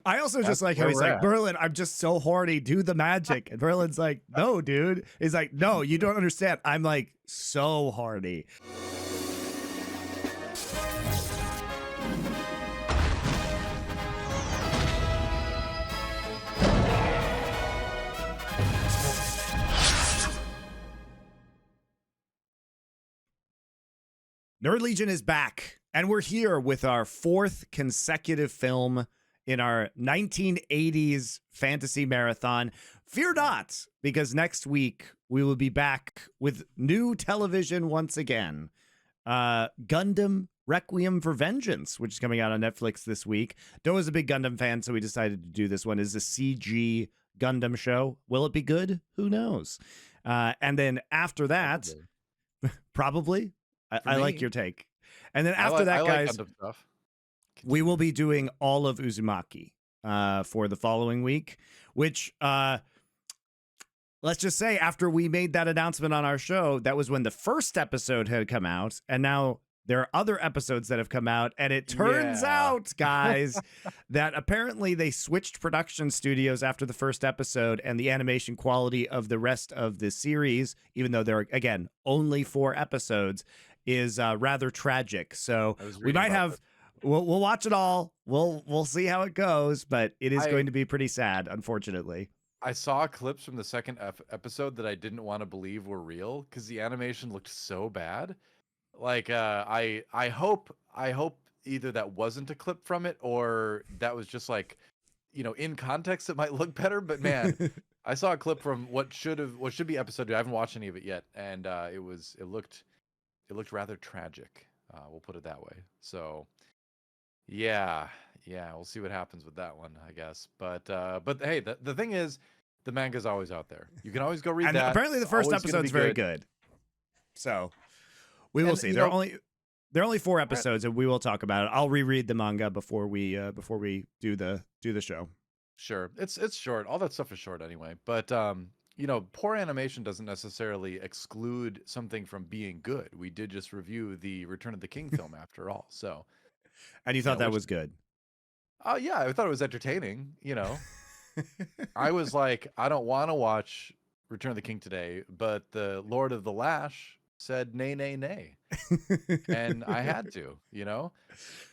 I also just like how where he's we're like, at. Merlin, I'm just so horny. Do the magic. And Merlin's like, no, dude. He's like, no, you don't understand. I'm like so horny. Nerd Legion is back, and we're here with our fourth consecutive film in our 1980s fantasy marathon. Fear not, because next week we will be back with new television once again. Gundam Requiem for Vengeance, which is coming out on Netflix this week. Doe is a big Gundam fan, so we decided to do this one. It's a CG Gundam show. Will it be good? Who knows? And then after that, probably. I like your take. And then after that, guys, we will be doing all of Uzumaki for the following week, which let's just say after we made that announcement on our show, that was when the first episode had come out. And now there are other episodes that have come out. And it turns out, guys, that apparently they switched production studios after the first episode, and the animation quality of the rest of the series, even though there are, again, only 4 episodes, is rather tragic. So we might have, we'll watch it all. We'll see how it goes, but it is going to be pretty sad, unfortunately. I saw clips from the second episode that I didn't want to believe were real because the animation looked so bad. Like I hope either that wasn't a clip from it or that was just like, you know, in context it might look better. But man, I saw a clip from what should be episode 2. I haven't watched any of it yet, and it looked rather tragic. We'll put it that way. So yeah, we'll see what happens with that one, I guess. But hey, the thing is, the manga's always out there. You can always go read that. Apparently the first episode's very good. So we will see. There are only 4 episodes, and we will talk about it. I'll reread the manga before we do the show. Sure. It's short. All that stuff is short anyway. But you know, poor animation doesn't necessarily exclude something from being good. We did just review the Return of the King film after all. So, and you thought that was good? Oh yeah, I thought it was entertaining. You know, I was like, I don't want to watch Return of the King today, but the Lord of the Lash said nay, nay, nay, and I had to. You know,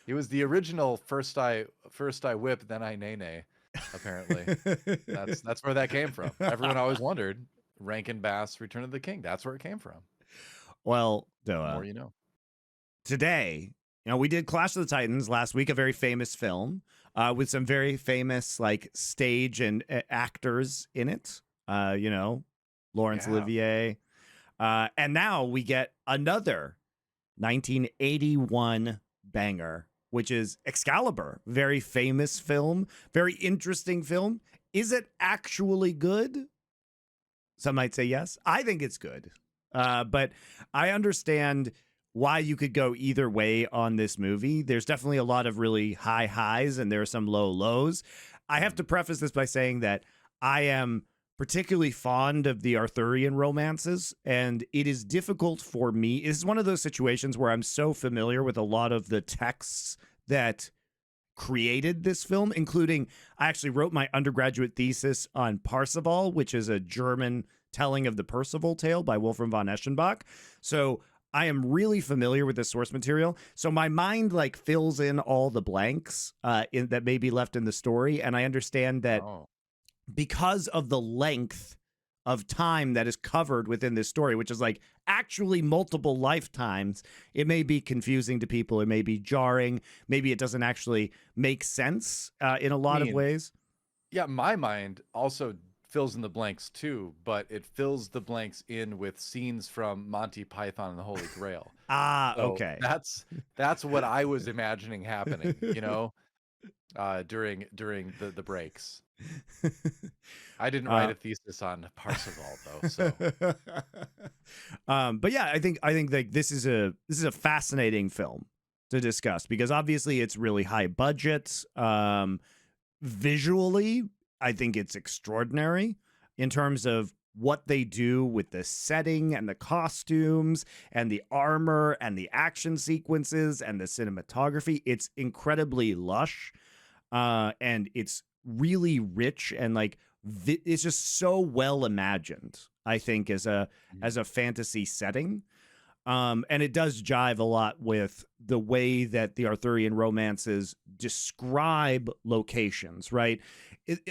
it was the original first I whip, then I nay, nay. Apparently, that's where that came from. Everyone always wondered. Rankin Bass, Return of the King. That's where it came from. Well, more you know. Today, you know, we did Clash of the Titans last week, a very famous film with some very famous like stage and actors in it. You know, Laurence Olivier, and now we get another 1981 banger, which is Excalibur. Very famous film, very interesting film. Is it actually good? Some might say yes. I think it's good. But I understand why you could go either way on this movie. There's definitely a lot of really high highs and there are some low lows. I have to preface this by saying that I am particularly fond of the Arthurian romances, and it is difficult for me. This is one of those situations where I'm so familiar with a lot of the texts that created this film, including I actually wrote my undergraduate thesis on Parzival, which is a German telling of the Percival tale by Wolfram von Eschenbach. So I am really familiar with the source material. So my mind like fills in all the blanks that may be left in the story. And I understand that because of the length of time that is covered within this story, which is like actually multiple lifetimes, it may be confusing to people. It may be jarring. Maybe it doesn't actually make sense in a lot of ways. Yeah, my mind also fills in the blanks too, but it fills the blanks in with scenes from Monty Python and the Holy Grail. Okay. That's what I was imagining happening, you know, during the breaks. I didn't write a thesis on Parzival though, so. But yeah, I think like this is a fascinating film to discuss because obviously it's really high budget. Visually, I think it's extraordinary in terms of what they do with the setting and the costumes and the armor and the action sequences and the cinematography. It's incredibly lush. and it's really rich and like it's just so well imagined, I think, as a fantasy setting. And it does jive a lot with the way that the Arthurian romances describe locations, right?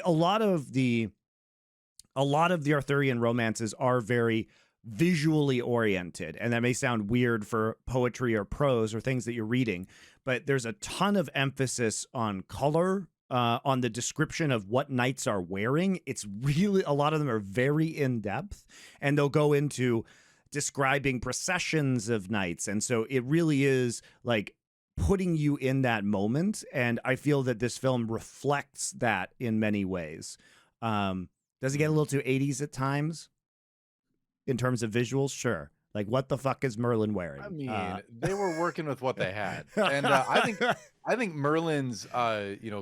A lot of the Arthurian romances are very visually oriented, and that may sound weird for poetry or prose or things that you're reading, but there's a ton of emphasis on color, on the description of what knights are wearing. It's really, a lot of them are very in depth, and they'll go into describing processions of knights. And so it really is like putting you in that moment. And I feel that this film reflects that in many ways. Does it get a little too 80s at times in terms of visuals? Sure. Like, what the fuck is Merlin wearing? I mean, they were working with what they had. And I think Merlin's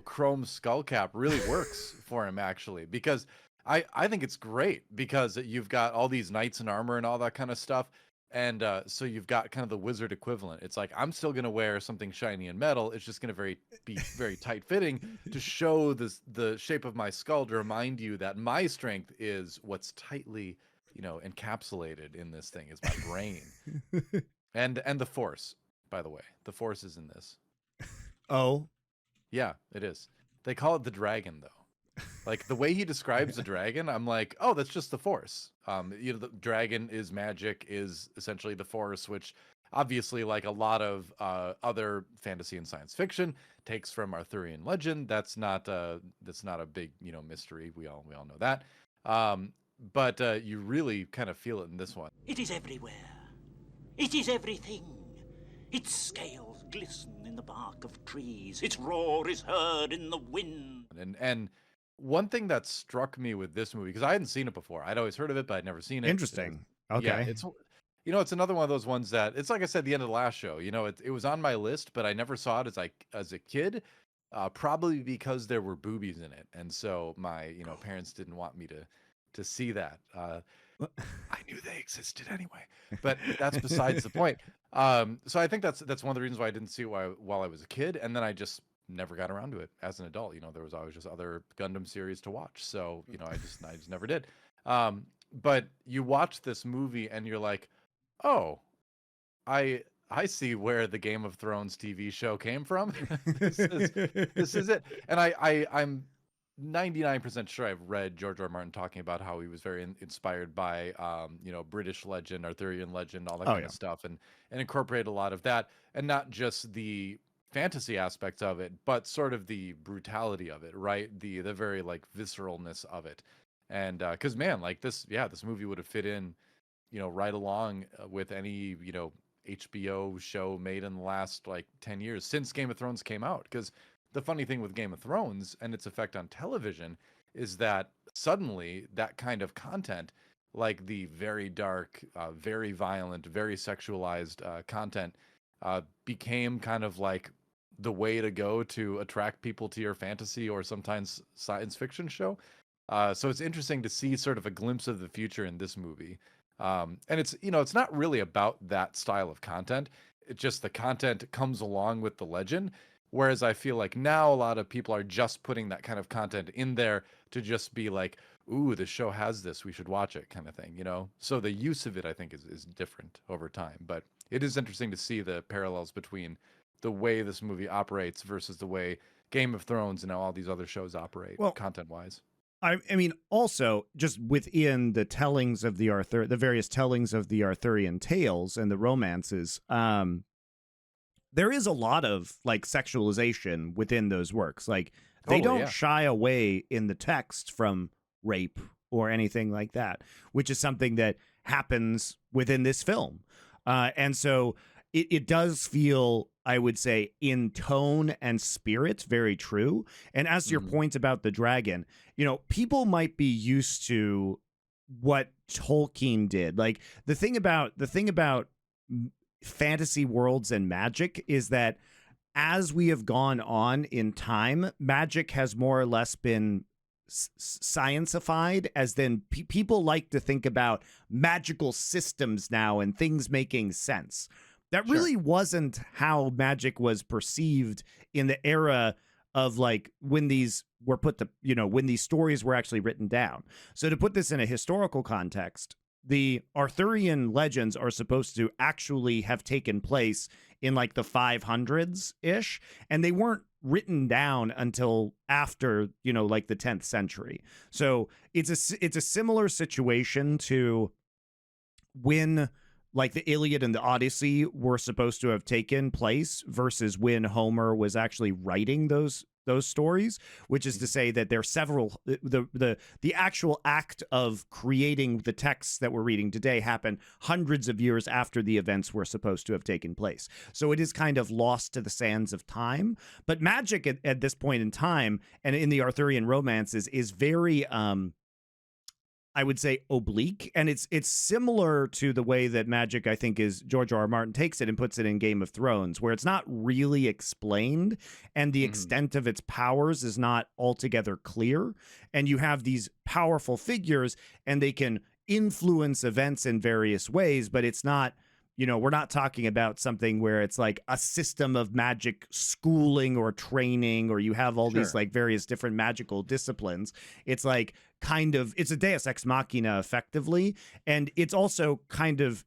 chrome skull cap really works for him, actually, because I think it's great because you've got all these knights in armor and all that kind of stuff. And so you've got kind of the wizard equivalent. It's like, I'm still going to wear something shiny and metal. It's just going to be very tight fitting to show the shape of my skull, to remind you that my strength is what's tightly, encapsulated in this thing, is my brain. and the force, by the way. The force is in this. Oh? Yeah, it is. They call it the dragon, though. Like, the way he describes the dragon, I'm like, oh, that's just the force. The dragon is magic, is essentially the force, which obviously, like a lot of other fantasy and science fiction, takes from Arthurian legend. That's not a big mystery. We all know that. But you really kind of feel it in this one. It is everywhere. It is everything. Its scales glisten in the bark of trees. Its roar is heard in the wind. And one thing that struck me with this movie, because I hadn't seen it before. I'd always heard of it, but I'd never seen it. Interesting. Okay. Yeah, it's another one of those ones that, it's like I said, the end of the last show, it was on my list, but I never saw it as a kid, probably because there were boobies in it. And so my, parents didn't want me to see that. I knew they existed anyway, but that's besides the point. So I think that's one of the reasons why I didn't see it while I was a kid. And then I just never got around to it as an adult. There was always just other Gundam series to watch. So, I just never did. But you watch this movie and you're like, oh, I see where the Game of Thrones TV show came from. This is it. And I'm 99% sure I've read George R. R. Martin talking about how he was very inspired by, British legend, Arthurian legend, all that kind of stuff, and incorporate a lot of that, and not just the fantasy aspects of it, but sort of the brutality of it, right? The very like visceralness of it. And because man, like this movie would have fit in, right along with any HBO show made in the last like 10 years since Game of Thrones came out. Because the funny thing with Game of Thrones and its effect on television is that suddenly that kind of content, like the very dark, very violent, very sexualized content, became kind of like the way to go to attract people to your fantasy or sometimes science fiction show. So it's interesting to see sort of a glimpse of the future in this movie. And it's not really about that style of content. It's just the content comes along with the legend. Whereas I feel like now a lot of people are just putting that kind of content in there to just be like, ooh, the show has this, we should watch it, kind of thing, So the use of it, I think, is different over time. But it is interesting to see the parallels between the way this movie operates versus the way Game of Thrones and all these other shows operate, content-wise. I mean, also just within the tellings of the various tellings of the Arthurian tales and the romances, there is a lot of like sexualization within those works. Like they don't shy away in the text from rape or anything like that, which is something that happens within this film. And so it does feel, I would say, in tone and spirit, very true. And as to your point about the dragon, people might be used to what Tolkien did. Like the thing about fantasy worlds and magic is that as we have gone on in time, magic has more or less been scientified, as then people like to think about magical systems now and things making sense. That really wasn't how magic was perceived in the era of like when these were put to, when these stories were actually written down. So to put this in a historical context, the Arthurian legends are supposed to actually have taken place in like the 500s ish, and they weren't written down until after, like the 10th century. So it's a similar situation to when like the Iliad and the Odyssey were supposed to have taken place versus when Homer was actually writing those stories, which is to say that there are several, the actual act of creating the texts that we're reading today happened hundreds of years after the events were supposed to have taken place. So it is kind of lost to the sands of time. But magic at this point in time and in the Arthurian romances is very I would say oblique, and it's similar to the way that magic, I think, is George R.R. Martin takes it and puts it in Game of Thrones, where it's not really explained and the extent of its powers is not altogether clear. And you have these powerful figures and they can influence events in various ways, but it's not, we're not talking about something where it's like a system of magic schooling or training, or you have all these like various different magical disciplines. It's like it's a deus ex machina effectively. And it's also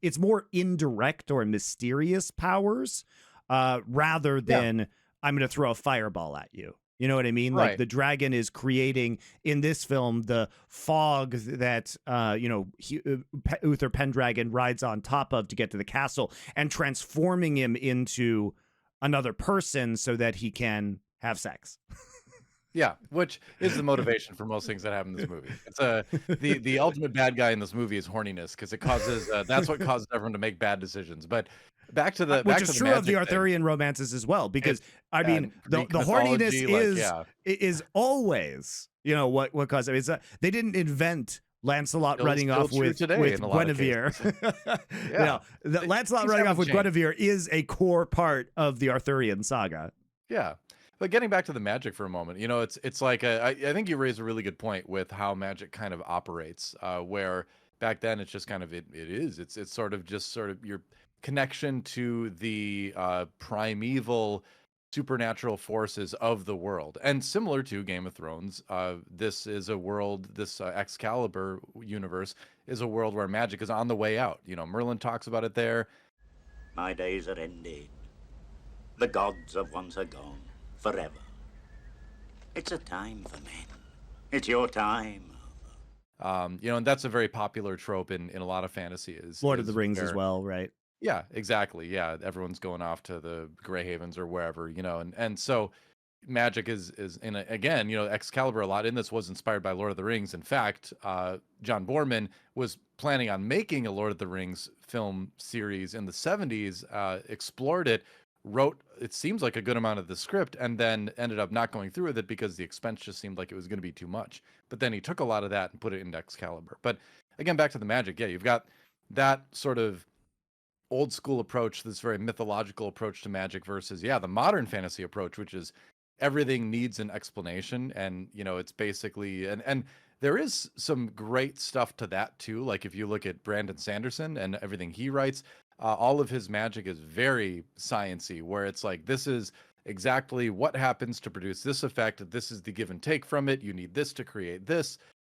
it's more indirect or mysterious powers rather than I'm going to throw a fireball at you. You know what I mean? Right. Like the dragon is creating in this film the fog that Uther Pendragon rides on top of to get to the castle and transforming him into another person so that he can have sex. Yeah, which is the motivation for most things that happen in this movie. It's the ultimate bad guy in this movie is horniness, because it causes that's what causes everyone to make bad decisions. But back to the which is true of the Arthurian romances as well, because I mean the horniness is always what caused it. It's they didn't invent Lancelot running off with Guinevere. Lancelot running off with Guinevere is a core part of the Arthurian saga. Yeah. But getting back to the magic for a moment, it's like I think you raise a really good point with how magic kind of operates, where back then it's just kind of it's sort of your connection to the primeval supernatural forces of the world. And similar to Game of Thrones, this is a world, this Excalibur universe is a world where magic is on the way out. Merlin talks about it there. My days are ended. The gods of once are gone. Forever. It's a time for men. It's your time. And that's a very popular trope in a lot of fantasy. Is Lord of the Rings as well, right? Yeah, exactly. Yeah, everyone's going off to the Grey Havens or wherever, and so magic is again, Excalibur a lot in this was inspired by Lord of the Rings. In fact, John Boorman was planning on making a Lord of the Rings film series in the 70s, explored it, wrote it seems like a good amount of the script, and then ended up not going through with it because the expense just seemed like it was going to be too much. But then he took a lot of that and put it into Excalibur. But again, back to the magic. Yeah, you've got that sort of old school approach, this very mythological approach to magic versus the modern fantasy approach, which is everything needs an explanation. And it's basically and there is some great stuff to that too. Like if you look at Brandon Sanderson and everything he writes, all of his magic is very science-y, where it's like, this is exactly what happens to produce this effect. This is the give and take from it. You need this to create this.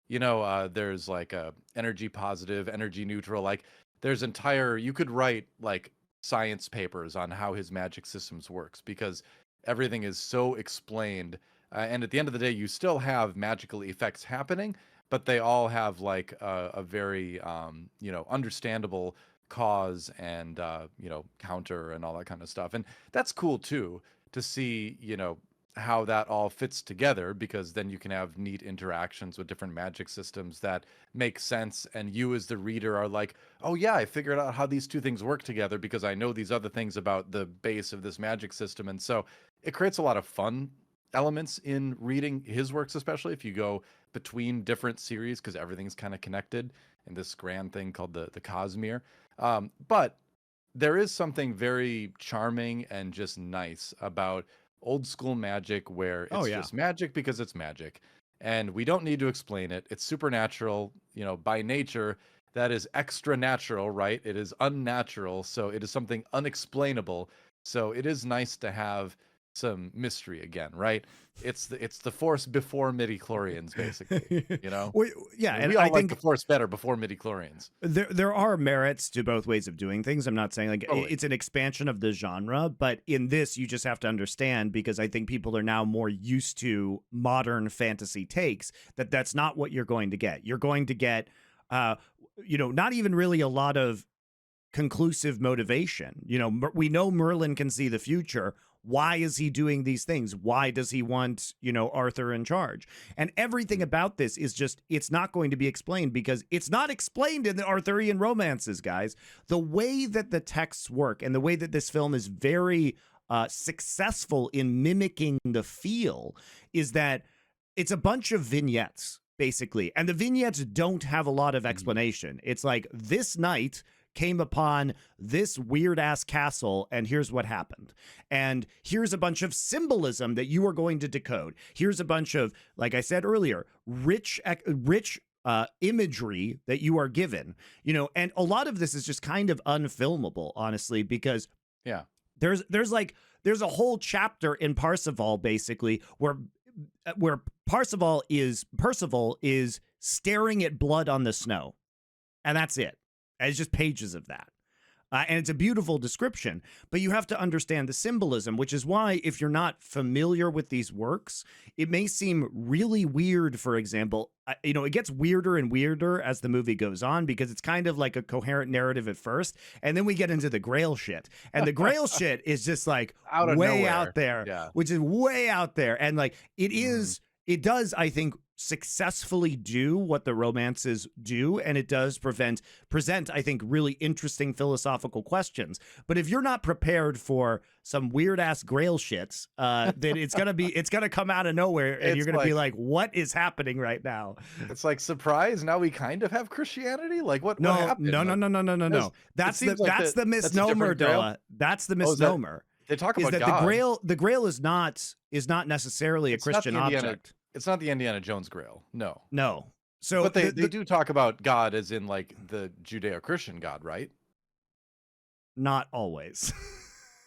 There's like a energy positive, energy neutral. Like there's you could write like science papers on how his magic systems works, because everything is so explained. And at the end of the day, you still have magical effects happening, but they all have like a very, understandable cause and counter and all that kind of stuff. And that's cool too, to see how that all fits together, because then you can have neat interactions with different magic systems that make sense, and you as the reader are like, oh yeah, I figured out how these two things work together because I know these other things about the base of this magic system. And so it creates a lot of fun elements in reading his works, especially if you go between different series, because everything's kind of connected in this grand thing called the Cosmere. But there is something very charming and just nice about old school magic, where it's just magic because it's magic, and we don't need to explain it. It's supernatural, by nature. That is extra natural, right? It is unnatural, so it is something unexplainable. So it is nice to have some mystery again, right? It's the Force before midi-chlorians, basically. You know, Well, yeah, and we all I like think the Force better before midi-chlorians. there are merits to both ways of doing things. I'm not saying like Totally. it's an expansion of the genre, but in this you just have to understand, because I think people are now more used to modern fantasy takes, that that's not what you're going to get. You're going to get not even really a lot of conclusive motivation. We know Merlin can see the future. Why is he doing these things? Why does he want, Arthur in charge? And everything about this is just, it's not going to be explained, because it's not explained in the Arthurian romances, guys. The way that the texts work and the way that this film is very successful in mimicking the feel is that it's a bunch of vignettes, basically. And the vignettes don't have a lot of explanation. It's like, this knight came upon this weird ass castle, and here's what happened. And here's a bunch of symbolism that you are going to decode. Here's a bunch of, like I said earlier, rich imagery that you are given, and a lot of this is just kind of unfilmable, honestly, because there's a whole chapter in Parsifal, basically, where Percival is staring at blood on the snow, and that's it. It's just pages of that. And it's a beautiful description, but you have to understand the symbolism, which is why, if you're not familiar with these works, it may seem really weird. For example, it gets weirder and weirder as the movie goes on, because it's kind of like a coherent narrative at first, and then we get into the Grail shit. And the Grail shit is just like way out there, which is way out there. And like it does, I think, successfully do what the romances do, and it does present, I think, really interesting philosophical questions. But if you're not prepared for some weird ass Grail shits, then it's gonna come out of nowhere, and you're gonna be like, what is happening right now? It's like, surprise, now we kind of have Christianity? Like, what happened? No. That's the misnomer, Doa. That's the misnomer. They talk about that God. the Grail is not necessarily a Christian object. It's not the Indiana Jones Grail. No. So, but they do talk about God as in like the Judeo-Christian God, right? Not always.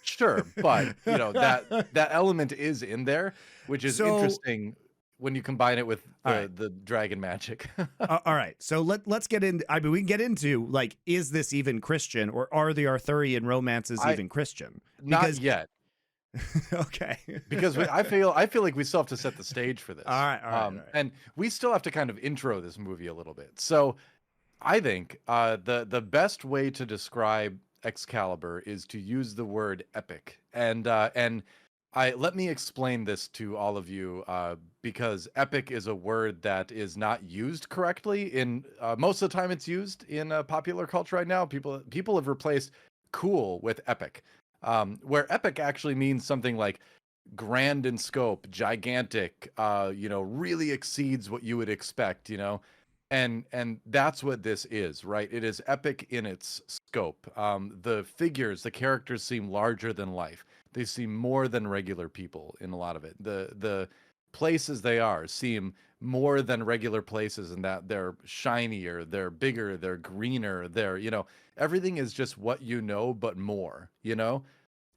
Sure, but that element is in there, which is interesting when you combine it with the dragon magic. All right, so let's get into. I mean, we can get into, like, is this even Christian, or are the Arthurian romances even Christian? Not yet. Okay. Because I feel like we still have to set the stage for this. All right. And we still have to kind of intro this movie a little bit. So I think the best way to describe Excalibur is to use the word epic. And let me explain this to all of you, because epic is a word that is not used correctly in most of the time it's used in popular culture right now. People have replaced cool with epic. Where epic actually means something like grand in scope, gigantic, really exceeds what you would expect, and that's what this is, right? It is epic in its scope. The figures, the characters seem larger than life. They seem more than regular people in a lot of it. The places they are seem more than regular places, in that they're shinier, they're bigger, they're greener, they're, everything is just what but more,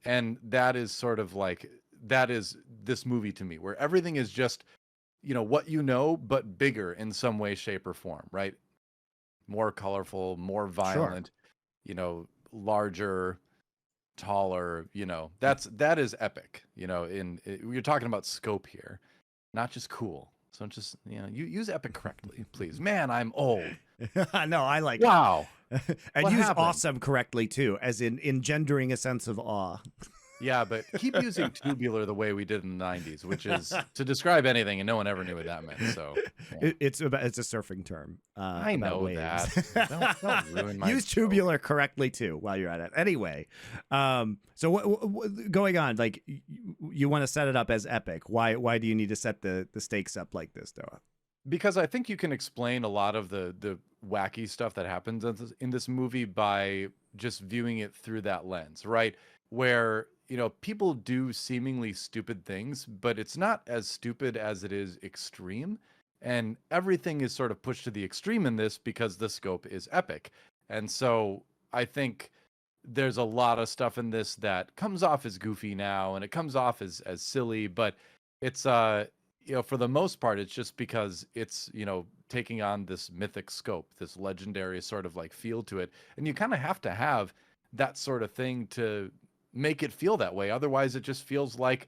and that is sort of like, that is this movie to me, where everything is just, what but bigger in some way, shape, or form, right? More colorful, more violent, larger, taller, that is epic, you're talking about scope here, not just cool. So just, you use epic correctly, please. Man, I'm old. No, I like wow. It. And use awesome correctly too, as in engendering a sense of awe. Yeah, but keep using tubular the way we did in the 90s, which is to describe anything, and no one ever knew what that meant. So yeah. It's a surfing term. I know waves. That. Don't ruin my use tubular correctly too while you're at it. Anyway, so going on, like, you want to set it up as epic. Why do you need to set the stakes up like this, Doa? Because I think you can explain a lot of the wacky stuff that happens in this movie by just viewing it through that lens, right? Where, people do seemingly stupid things, but it's not as stupid as it is extreme. And everything is sort of pushed to the extreme in this because the scope is epic. And so I think there's a lot of stuff in this that comes off as goofy now, and it comes off as silly, but it's for the most part, it's just because it's taking on this mythic scope, this legendary sort of like feel to it, and you kind of have to have that sort of thing to make it feel that way. Otherwise, it just feels like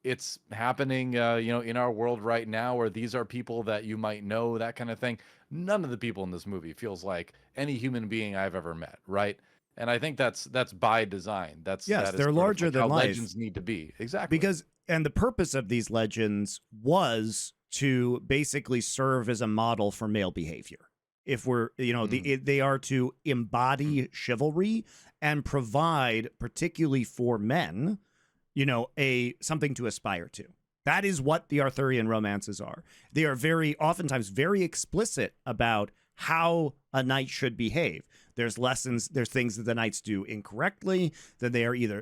it's happening, in our world right now, or these are people that you might know, that kind of thing. None of the people in this movie feels like any human being I've ever met, right? And I think that's by design. Yes, that they're is larger like than how life. legends need to be. Exactly. And the purpose of these legends was to basically serve as a model for male behavior. If we're, they are to embody chivalry and provide, particularly for men, something to aspire to. That is what the Arthurian romances are. They are oftentimes very explicit about how a knight should behave. There's lessons, there's things that the knights do incorrectly, that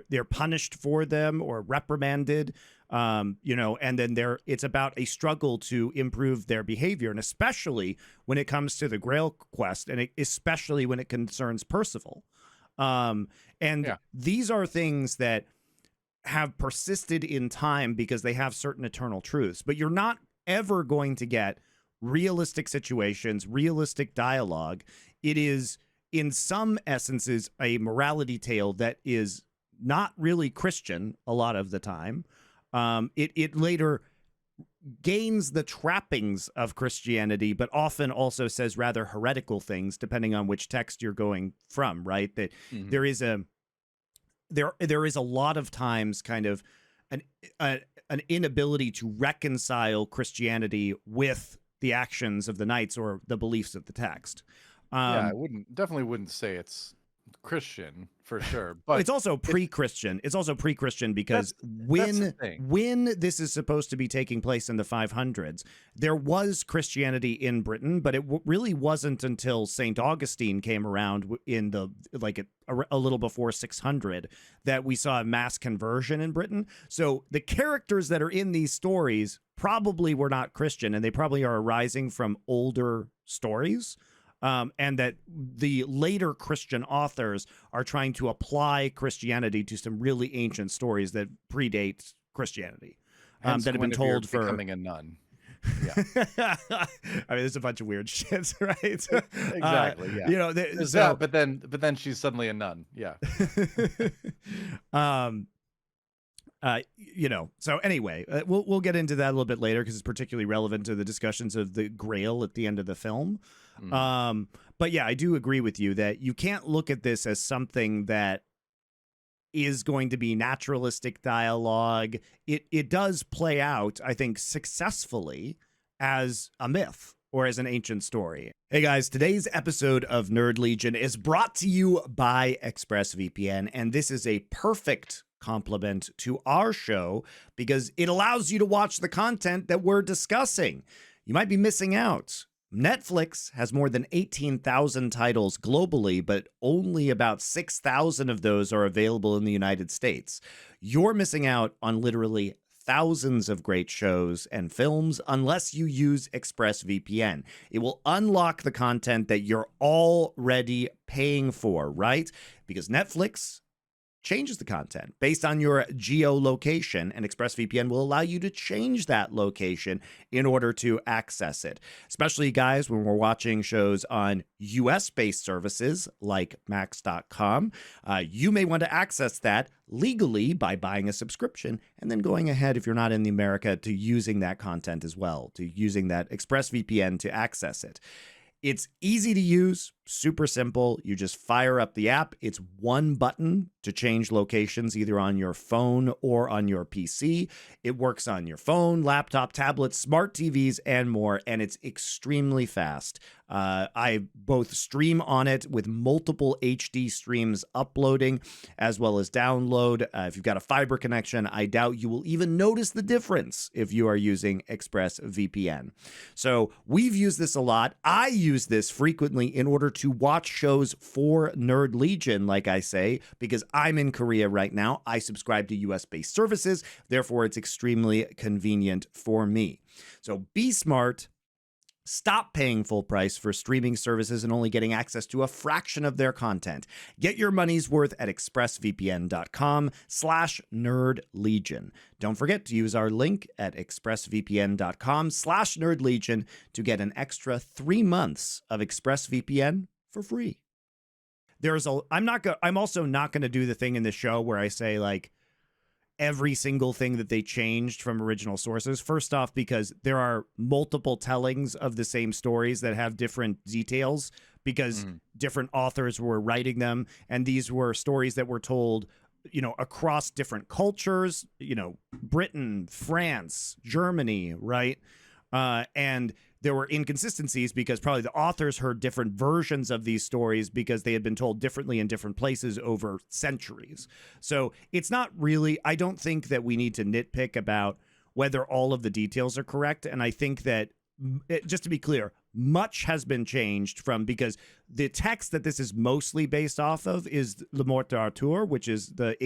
they're punished for them or reprimanded, and then it's about a struggle to improve their behavior, and especially when it comes to the Grail quest, and especially when it concerns Percival. These are things that have persisted in time because they have certain eternal truths, but you're not ever going to get realistic situations, realistic dialogue. It is, in some essences, a morality tale that is not really Christian a lot of the time. It later gains the trappings of Christianity, but often also says rather heretical things, depending on which text you're going from, right? That there is a lot of times kind of an inability to reconcile Christianity with the actions of the knights or the beliefs of the text. I definitely wouldn't say it's Christian for sure, but it's also pre-Christian. It's also pre-Christian because when this is supposed to be taking place in the 500s, there was Christianity in Britain, but it really wasn't until St. Augustine came around in a little before 600 that we saw a mass conversion in Britain. So the characters that are in these stories probably were not Christian, and they probably are arising from older stories. And that the later Christian authors are trying to apply Christianity to some really ancient stories that predate Christianity, that have been told for becoming a nun. Yeah, I mean, there's a bunch of weird shits, right? Exactly. Yeah. But then she's suddenly a nun. Yeah. So anyway, we'll get into that a little bit later because it's particularly relevant to the discussions of the Grail at the end of the film. But yeah, I do agree with you that you can't look at this as something that is going to be naturalistic dialogue. It does play out, I think, successfully as a myth or as an ancient story. Hey guys, today's episode of Nerd Legion is brought to you by ExpressVPN, and this is a perfect complement to our show because it allows you to watch the content that we're discussing. You might be missing out. Netflix has more than 18,000 titles globally, but only about 6,000 of those are available in the United States. You're missing out on literally thousands of great shows and films unless you use ExpressVPN. It will unlock the content that you're already paying for, right? Because Netflix changes the content based on your geolocation, and ExpressVPN will allow you to change that location in order to access it. Especially, guys, when we're watching shows on US-based services like Max.com, you may want to access that legally by buying a subscription and then going ahead, if you're not in the America, to using that content as well, to using that ExpressVPN to access it. It's easy to use, super simple. You just fire up the app. It's one button to change locations either on your phone or on your PC. It works on your phone, laptop, tablet, smart TVs, and more, and it's extremely fast. I both stream on it with multiple HD streams uploading as well as download. If you've got a fiber connection, I doubt you will even notice the difference if you are using ExpressVPN. So we've used this a lot. I use this frequently in order to watch shows for Nerd Legion, like I say, because I'm in Korea right now. I subscribe to US-based services. Therefore, it's extremely convenient for me. So be smart. Stop paying full price for streaming services and only getting access to a fraction of their content. Get your money's worth at expressvpn.com/nerdlegion. Don't forget to use our link at expressvpn.com/nerdlegion to get an extra 3 months of ExpressVPN for free. I'm also not going to do the thing in the show where I say like every single thing that they changed from original sources. First off, because there are multiple tellings of the same stories that have different details because different authors were writing them. And these were stories that were told, across different cultures, Britain, France, Germany, right? And there were inconsistencies because probably the authors heard different versions of these stories because they had been told differently in different places over centuries. So it's not really, I don't think that we need to nitpick about whether all of the details are correct. And I think that, just to be clear, much has been changed because the text that this is mostly based off of is Le Mort d'Arthur, which is the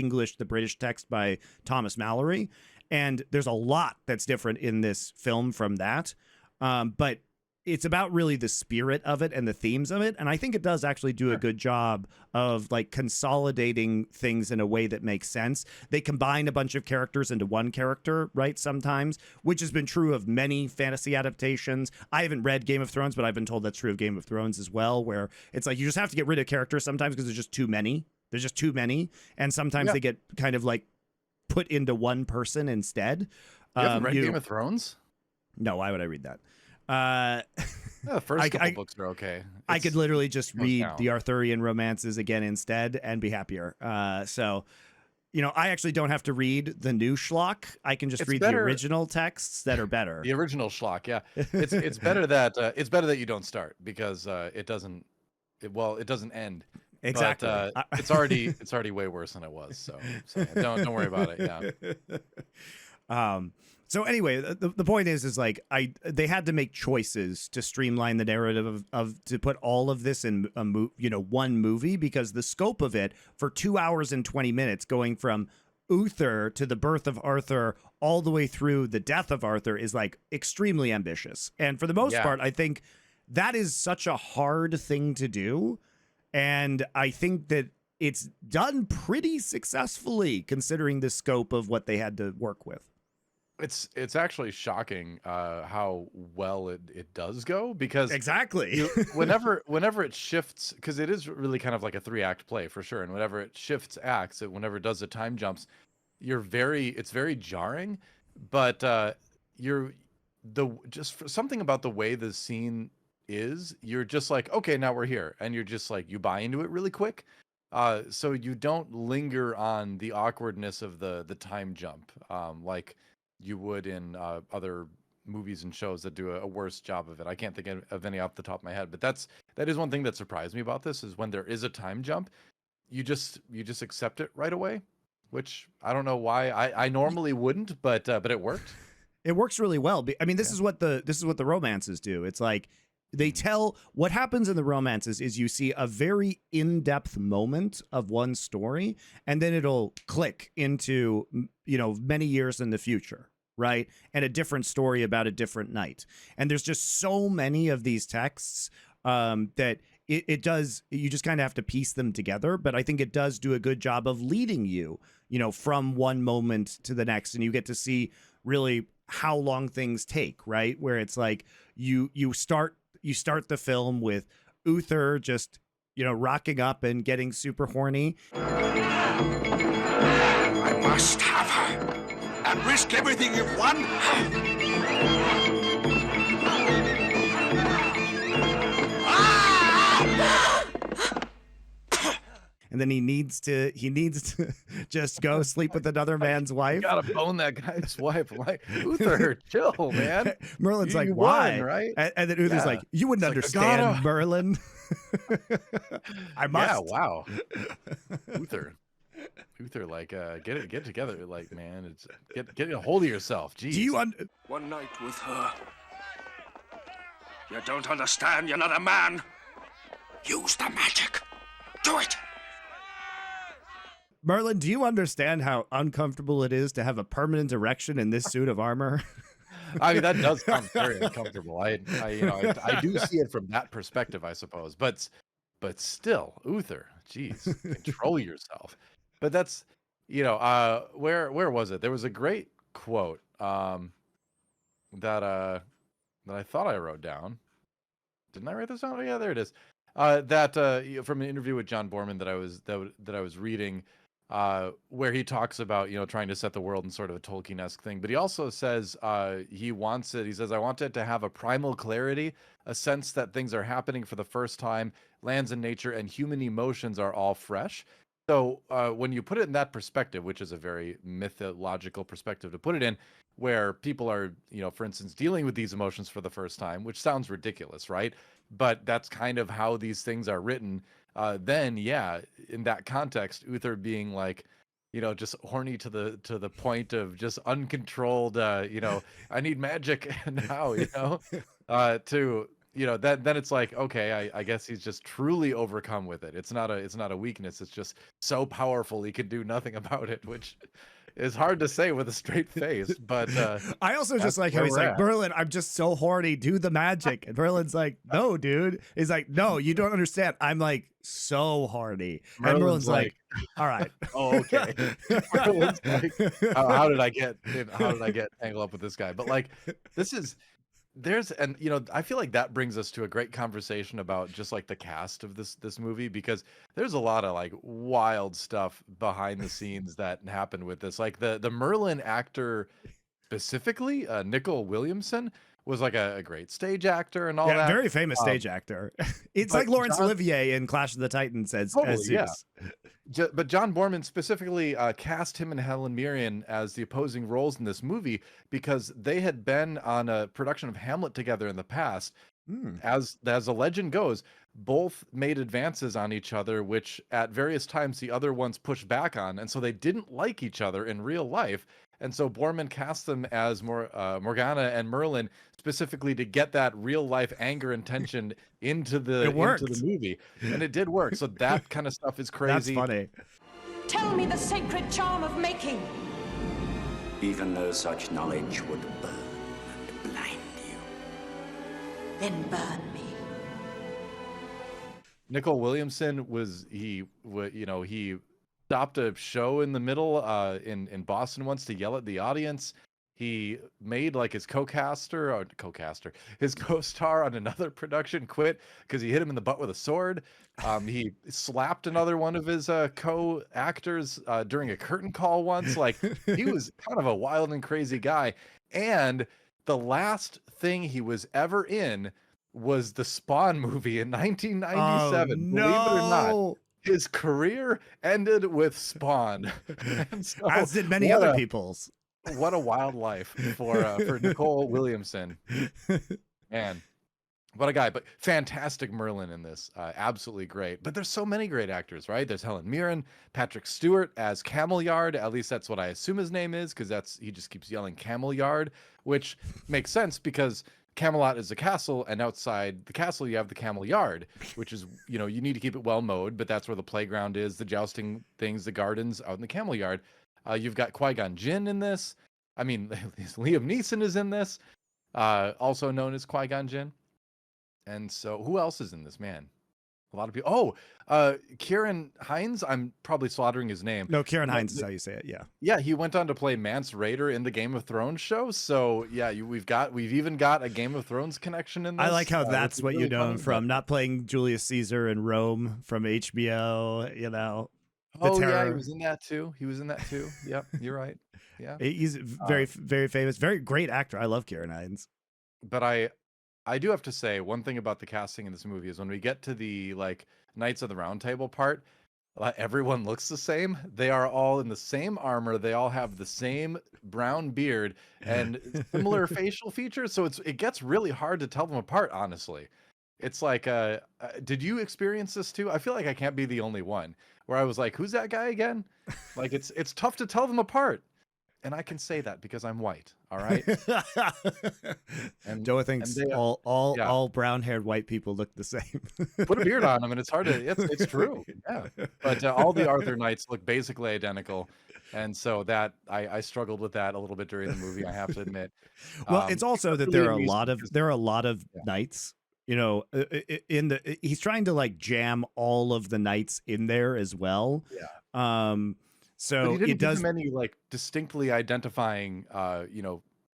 British text by Thomas Mallory. And there's a lot that's different in this film from that. But it's about really the spirit of it and the themes of it. And I think it does actually do a good job of like consolidating things in a way that makes sense. They combine a bunch of characters into one character, right? Sometimes, which has been true of many fantasy adaptations. I haven't read Game of Thrones, but I've been told that's true of Game of Thrones as well, where it's like you just have to get rid of characters sometimes because there's just too many. And sometimes they get kind of like put into one person instead. You haven't read Game of Thrones? No, why would I read that? The first couple books are okay. I could literally just read the Arthurian romances again instead and be happier. So, I actually don't have to read the new schlock. I can just read the original texts that are better. The original schlock, yeah. It's better that you don't start because it doesn't end. Exactly. But, it's already way worse than it was. So don't worry about it. Yeah. So anyway, the point is like they had to make choices to streamline the narrative of to put all of this in one movie because the scope of it for 2 hours and 20 minutes going from Uther to the birth of Arthur all the way through the death of Arthur is like extremely ambitious. And for the most part, I think that is such a hard thing to do. And I think that it's done pretty successfully considering the scope of what they had to work with. It's actually shocking how well it does go because exactly whenever it shifts, because it is really kind of like a 3-act play for sure, and whenever it shifts acts, whenever it does the time jumps, it's very jarring, but something about the way the scene is, you're just like, okay, now we're here, and you're just like, you buy into it really quick. So you don't linger on the awkwardness of the time jump like you would in other movies and shows that do a worse job of it. I can't think of any off the top of my head, but that is one thing that surprised me about this is when there is a time jump, you just accept it right away, which I don't know why I normally wouldn't, but it worked. It works really well. I mean, this is what the romances do. It's like they tell what happens in the romances is you see a very in-depth moment of one story, and then it'll click into, many years in the future, right? And a different story about a different night. And there's just so many of these texts that it does, you just kind of have to piece them together. But I think it does do a good job of leading you, from one moment to the next. And you get to see really how long things take, right? Where it's like you start the film with Uther just, rocking up and getting super horny. I must have her and risk everything you've won. And then he needs to just go sleep with another man's wife. You gotta bone that guy's wife. Like, Uther, chill, man. Merlin's like, you why? won, right? And then Uther's like, you wouldn't understand, Merlin. I must. Yeah, wow. Uther, like, get it together, like, man. It's get a hold of yourself. Jeez. Do you one night with her? You don't understand. You're not a man. Use the magic. Do it. Merlin, do you understand how uncomfortable it is to have a permanent erection in this suit of armor? I mean, that does sound very uncomfortable. I do see it from that perspective, I suppose. But still, Uther, geez, control yourself. But that's, where was it? There was a great quote that I thought I wrote down. Didn't I write this down? Oh, yeah, there it is. From an interview with John Boorman that I was reading, where he talks about trying to set the world in sort of a Tolkien-esque thing, but he also says he wants it. He says, "I want it to have a primal clarity, a sense that things are happening for the first time, lands and nature and human emotions are all fresh." So when you put it in that perspective, which is a very mythological perspective to put it in, where people are, for instance, dealing with these emotions for the first time, which sounds ridiculous, right? But that's kind of how these things are written. Then, yeah, in that context, Uther being like, just horny to the point of just uncontrolled, I need magic now, then it's like, okay, I guess he's just truly overcome with it. It's not a weakness. It's just so powerful he could do nothing about it, which is hard to say with a straight face. But I also just like how he's like, "Merlin, I'm just so horny, do the magic." And Merlin's like, "No, dude." He's like, "No, you don't understand. I'm like so horny." And Merlin's like, "All right." Oh, okay. Merlin's like, how did I get tangled up with this guy? But like, I feel like that brings us to a great conversation about just like the cast of this movie, because there's a lot of like wild stuff behind the scenes that happened with this. Like the Merlin actor specifically, Nicol Williamson, was like a great stage actor and all that. Very famous stage actor. It's like Laurence Olivier in Clash of the Titans as Zeus. But John Boorman specifically cast him and Helen Mirren as the opposing roles in this movie because they had been on a production of Hamlet together in the past. As the legend goes, both made advances on each other, which at various times the other ones pushed back on, and so they didn't like each other in real life. And so Boorman cast them as Morgana and Merlin specifically to get that real life anger and tension into the movie, and it did work. So that kind of stuff is crazy. That's funny. Tell me the sacred charm of making. Even though such knowledge would burn and blind you. Then burn me. Nicol Williamson he stopped a show in the middle in Boston once to yell at the audience. He made like his co-star on another production quit because he hit him in the butt with a sword. He slapped another one of his co-actors during a curtain call once. Like, he was kind of a wild and crazy guy. And the last thing he was ever in was the Spawn movie in 1997. Oh, no. Believe it or not. His career ended with Spawn. So, as did many other people's. What a wild life for Nicol Williamson. Man, what a guy. But fantastic Merlin in this. Absolutely great. But there's so many great actors, right? There's Helen Mirren, Patrick Stewart as Camelliard. At least that's what I assume his name is, because he just keeps yelling Camelliard, which makes sense because Camelot is a castle, and outside the castle you have the Camel Yard, which is, you need to keep it well mowed, but that's where the playground is, the jousting things, the gardens out in the Camel Yard. You've got Qui-Gon Jinn in this. I mean, Liam Neeson is in this, also known as Qui-Gon Jinn. And so who else is in this, man? A lot of people. Ciarán Hinds. I'm probably slaughtering his name. No, Ciarán Hinds is how you say it. Yeah. Yeah, he went on to play Mance Rayder in the Game of Thrones show. So yeah, we've even got a Game of Thrones connection in this. I like how that's what you know him from, not playing Julius Caesar in Rome from HBO. Yeah, he was in that too. Yep, you're right. Yeah, he's very, very famous, very great actor. I love Ciarán Hinds. But I do have to say one thing about the casting in this movie is when we get to the like Knights of the Round Table part, everyone looks the same. They are all in the same armor. They all have the same brown beard and similar facial features. So it gets really hard to tell them apart, honestly. It's like, did you experience this too? I feel like I can't be the only one where I was like, who's that guy again? Like, it's tough to tell them apart. and I can say that because I'm white. All right. Joa thinks and they, all brown-haired white people look the same. Put a beard on them, and it's hard to. It's true. Yeah. But all the Arthur knights look basically identical, and so that I struggled with that a little bit during the movie. I have to admit. Well, it's also that there are a lot of Yeah. knights. You know, he's trying to like jam all of the knights in there as well. Yeah. So but he didn't it does. give them any like distinctly identifying,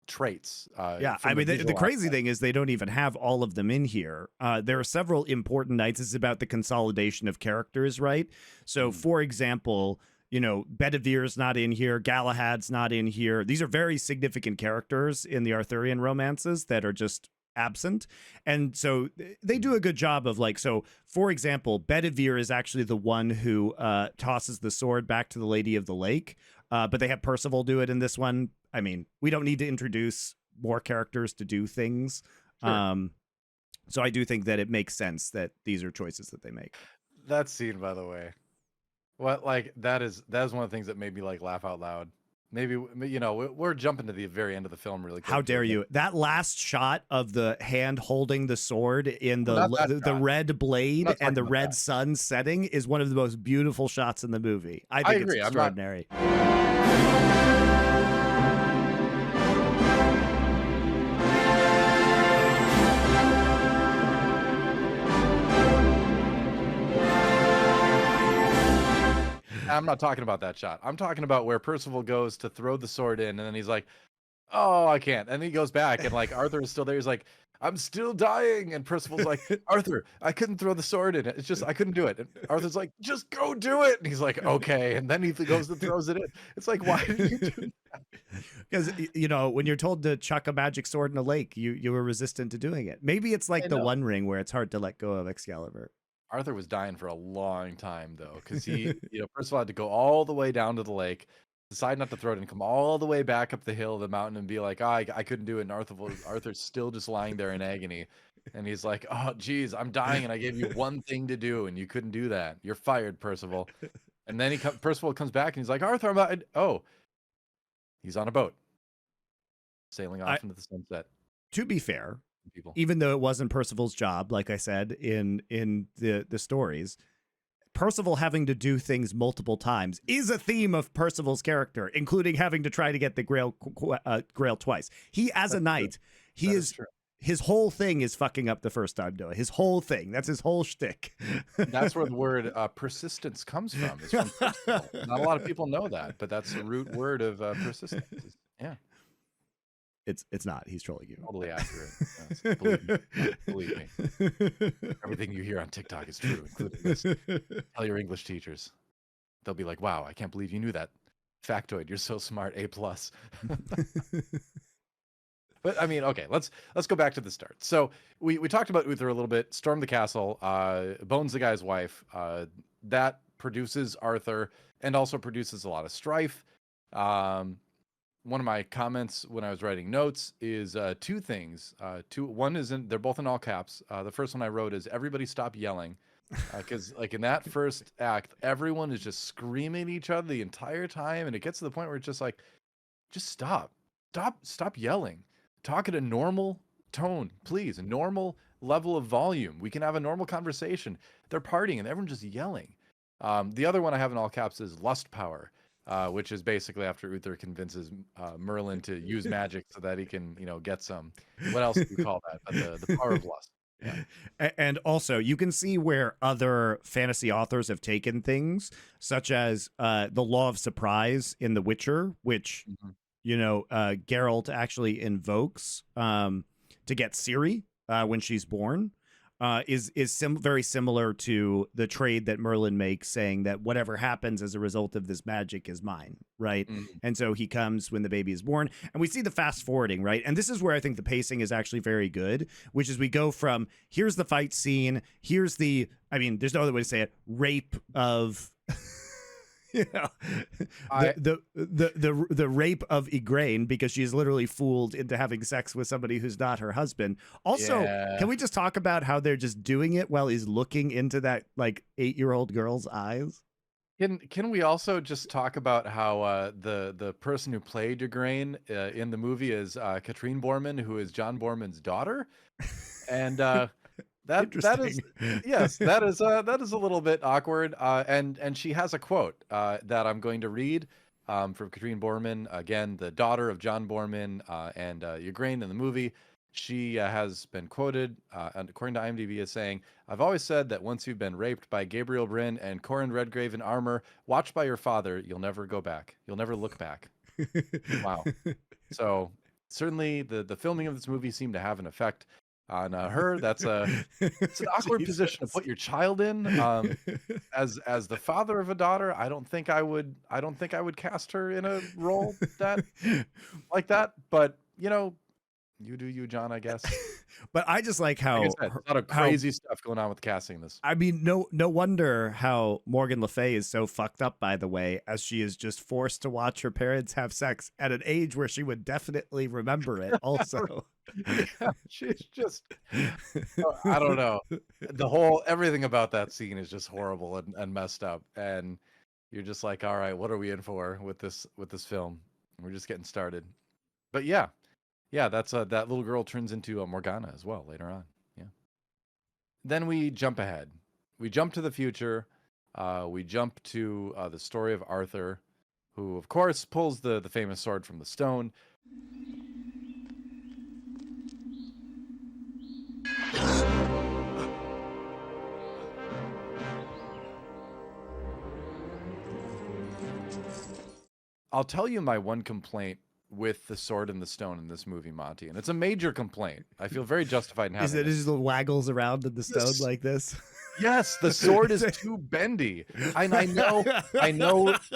traits. Yeah, from I mean, the visual crazy aspect. thing is they don't even have all of them in here. There are several important knights. It's about the consolidation of characters, right? So, for example, you know, Guinevere's not in here. Galahad's not in here. These are very significant characters in the Arthurian romances that are just absent. And so they do a good job of like, so for example, Guinevere is actually the one who tosses the sword back to the Lady of the Lake. But they have Percival do it in this one. I mean, we don't need to introduce more characters to do things. Sure. So I do think that it makes sense that these are choices that they make. That scene, by the way, what like that is one of the things that made me like laugh out loud. Maybe, you know, we're jumping to the very end of the film really quick. How dare you? That last shot of the hand holding the sword in Well, not that the shot. red blade I'm not and the talking about red that. sun setting is one of the most beautiful shots in the movie. I think agree. it's I'm not- extraordinary. I'm not talking about that shot. I'm talking about where Percival goes to throw the sword in, and then he's like, "Oh, I can't." And then he goes back, and like Arthur is still there. He's like, "I'm still dying," and Percival's like, "Arthur, I couldn't throw the sword in. It's just I couldn't do it." And Arthur's like, "Just go do it." And he's like, "Okay." And then he goes and throws it in. It's like, why did you do that? Because, you know, when you're told to chuck a magic sword in a lake, you were resistant to doing it. Maybe it's like I the know. One Ring where it's hard to let go of Excalibur. Arthur was dying for a long time though, because he, Percival had to go all the way down to the lake, decide not to throw it, and come all the way back up the hill of the mountain and be like, "Oh, I couldn't do it." And Arthur's still just lying there in agony, and he's like, "Oh, geez, I'm dying, and I gave you one thing to do, and you couldn't do that. You're fired, Percival." And then Percival comes back, and he's like, "Arthur, he's on a boat, sailing off into the sunset." To be fair, People. even though it wasn't Percival's job, like I said in the stories, Percival having to do things multiple times is a theme of Percival's character, including having to try to get the Grail twice. He, as a knight, his whole thing is fucking up the first time, Noah. His whole thing. That's his whole shtick. That's where the word persistence comes from. It's from Percival. Not a lot of people know that, but that's the root word of persistence. Yeah. It's not. He's trolling you. Totally accurate. Yes, believe me. Believe me. Everything you hear on TikTok is true, including this. Tell your English teachers. They'll be like, "Wow, I can't believe you knew that. Factoid, you're so smart, A+." But I mean, okay, let's go back to the start. So we talked about Uther a little bit, storm the castle, bones the guy's wife. That produces Arthur and also produces a lot of strife. One of my comments when I was writing notes is two things. One is they're both in all caps. The first one I wrote is "Everybody stop yelling," because like in that first act, everyone is just screaming at each other the entire time, and it gets to the point where it's just like, just stop yelling. Talk at a normal tone, please. A normal level of volume. We can have a normal conversation. They're partying and everyone's just yelling. The other one I have in all caps is lust power. Which is basically after Uther convinces Merlin to use magic so that he can, get some. What else do you call that? The power of lust. Yeah. And also, you can see where other fantasy authors have taken things, such as the law of surprise in The Witcher, which, Geralt actually invokes to get Ciri when she's born. Is very similar to the trade that Merlin makes, saying that whatever happens as a result of this magic is mine, right? Mm. And so he comes when the baby is born, and we see the fast forwarding, right? And this is where I think the pacing is actually very good, which is we go from here's the fight scene, here's there's no other way to say it, rape of. The rape of Igraine, because she's literally fooled into having sex with somebody who's not her husband. Also, Can we just talk about how they're just doing it while he's looking into that like 8-year-old girl's eyes? Can we also just talk about how the person who played Igraine in the movie is Katrine Boorman, who is John Boorman's daughter, and that is yes, that is a little bit awkward, and she has a quote that I'm going to read from Katrine Boorman, again the daughter of John Boorman and Igraine in the movie. She has been quoted, and according to IMDb, as saying, "I've always said that once you've been raped by Gabriel Byrne and Corin Redgrave in armor, watched by your father, you'll never go back. You'll never look back." Wow. So certainly the filming of this movie seemed to have an effect on her. It's an awkward position to put your child in. As the father of a daughter, I don't think I would cast her in a role like that. But you do you, John, I guess. But I just like how a lot of crazy stuff going on with casting this. I mean, no wonder how Morgan Le Fay is so fucked up, by the way, as she is just forced to watch her parents have sex at an age where she would definitely remember it also. Yeah, she's just, I don't know. Everything about that scene is just horrible and messed up. And you're just like, all right, what are we in for with this film? We're just getting started. But yeah, that's that little girl turns into a Morgana as well later on. Yeah. Then we jump ahead. We jump to the future. We jump to the story of Arthur, who of course pulls the famous sword from the stone. I'll tell you my one complaint with the sword and the stone in this movie, Monty, and it's a major complaint. I feel very justified in having Is it just waggles around in the stone like this? Yes, the sword is too bendy. I know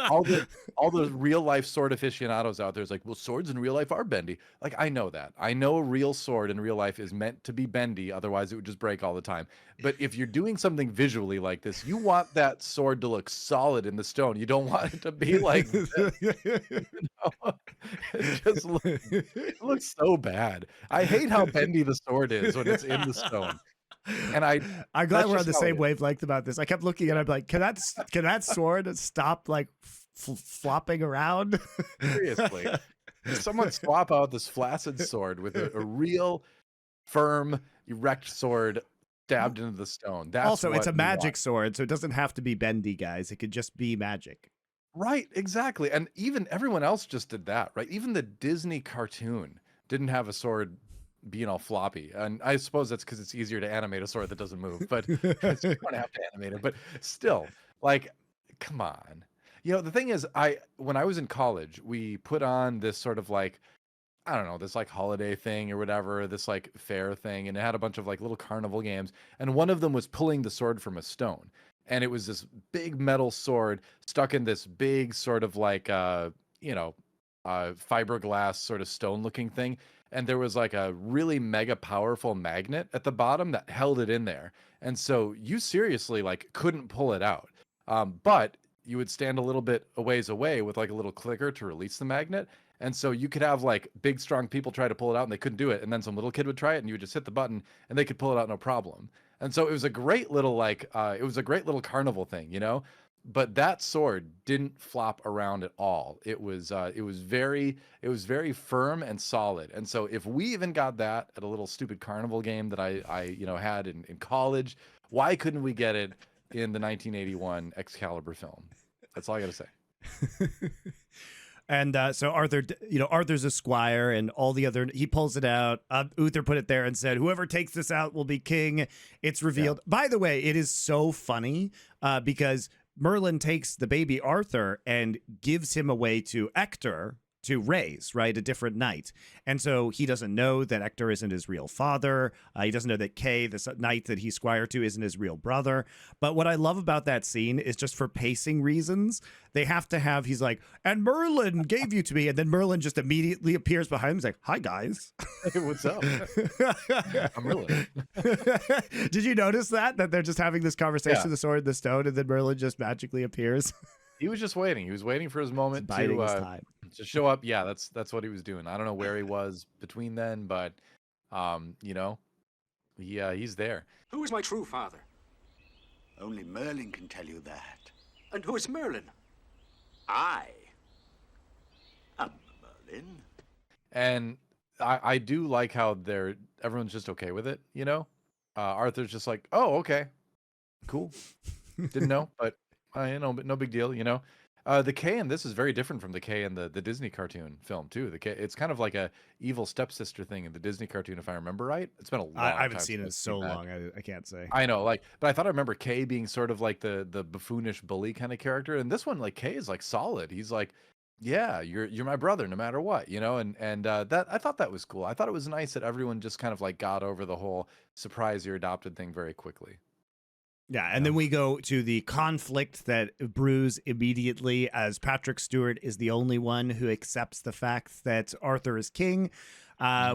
all the real life sword aficionados out there is like, well, swords in real life are bendy. Like, I know that. I know a real sword in real life is meant to be bendy, otherwise it would just break all the time. But if you're doing something visually like this, you want that sword to look solid in the stone. You don't want it to be like this. It looks so bad. I hate how bendy the sword is when it's in the stone. And I'm glad we're on the same wavelength about this. I kept looking at it, I'm like, can that sword stop like flopping around? Seriously, someone swap out this flaccid sword with a real firm erect sword stabbed into the stone. That's also, it's a magic sword, so it doesn't have to be bendy, guys. It could just be magic. Right, exactly. And even everyone else just did that, right? Even the Disney cartoon didn't have a sword being all floppy, and I suppose that's because it's easier to animate a sword that doesn't move, but you don't have to animate it. But still, like, come on. The thing is, when I was in college, we put on this sort of like, I don't know, this like holiday thing or whatever, this like fair thing, and it had a bunch of like little carnival games, and one of them was pulling the sword from a stone, and it was this big metal sword stuck in this big sort of like fiberglass sort of stone looking thing. And there was like a really mega powerful magnet at the bottom that held it in there. And so you seriously like couldn't pull it out. But you would stand a little bit a ways away with like a little clicker to release the magnet. And so you could have like big, strong people try to pull it out and they couldn't do it. And then some little kid would try it and you would just hit the button and they could pull it out no problem. And so it was a great little carnival thing, But that sword didn't flop around at all. It was very firm and solid. And so if we even got that at a little stupid carnival game that I had in college, why couldn't we get it in the 1981 Excalibur film? That's all I got to say. And so Arthur's a squire, and all the other, he pulls it out. Uther put it there and said, whoever takes this out will be king. It's revealed. Yeah. By the way, it is so funny because Merlin takes the baby Arthur and gives him away to Ector to raise, right? A different knight. And so he doesn't know that Ector isn't his real father. He doesn't know that Kay, the knight that he's squire to, isn't his real brother. But what I love about that scene is just for pacing reasons, they have to have, he's like, and Merlin gave you to me. And then Merlin just immediately appears behind him. He's like, hi, guys. Hey, what's up? I'm Merlin. Did you notice that they're just having this conversation, the sword and the stone, and then Merlin just magically appears? He was just waiting. He was waiting for his moment to show up. Yeah, that's what he was doing. I don't know where he was between then, but he's there. Who is my true father? Only Merlin can tell you that. And who is Merlin? I am Merlin. And I do like how everyone's just okay with it, you know? Arthur's just like, oh, okay, cool. Didn't know, but but no big deal, you know? The K in this is very different from the K in the Disney cartoon film too. The K, it's kind of like a evil stepsister thing in the Disney cartoon, if I remember right. It's been a long time. I haven't seen it in since I've so seen that. long. I can't say. I know, but I thought I remember K being sort of like the buffoonish bully kind of character, and this one, like, K is like solid. He's like, yeah, you're my brother no matter what, you know, and that I thought that was cool. I thought it was nice that everyone just kind of like got over the whole surprise you're adopted thing very quickly. Yeah, and then we go to the conflict that brews immediately as Patrick Stewart is the only one who accepts the fact that Arthur is king.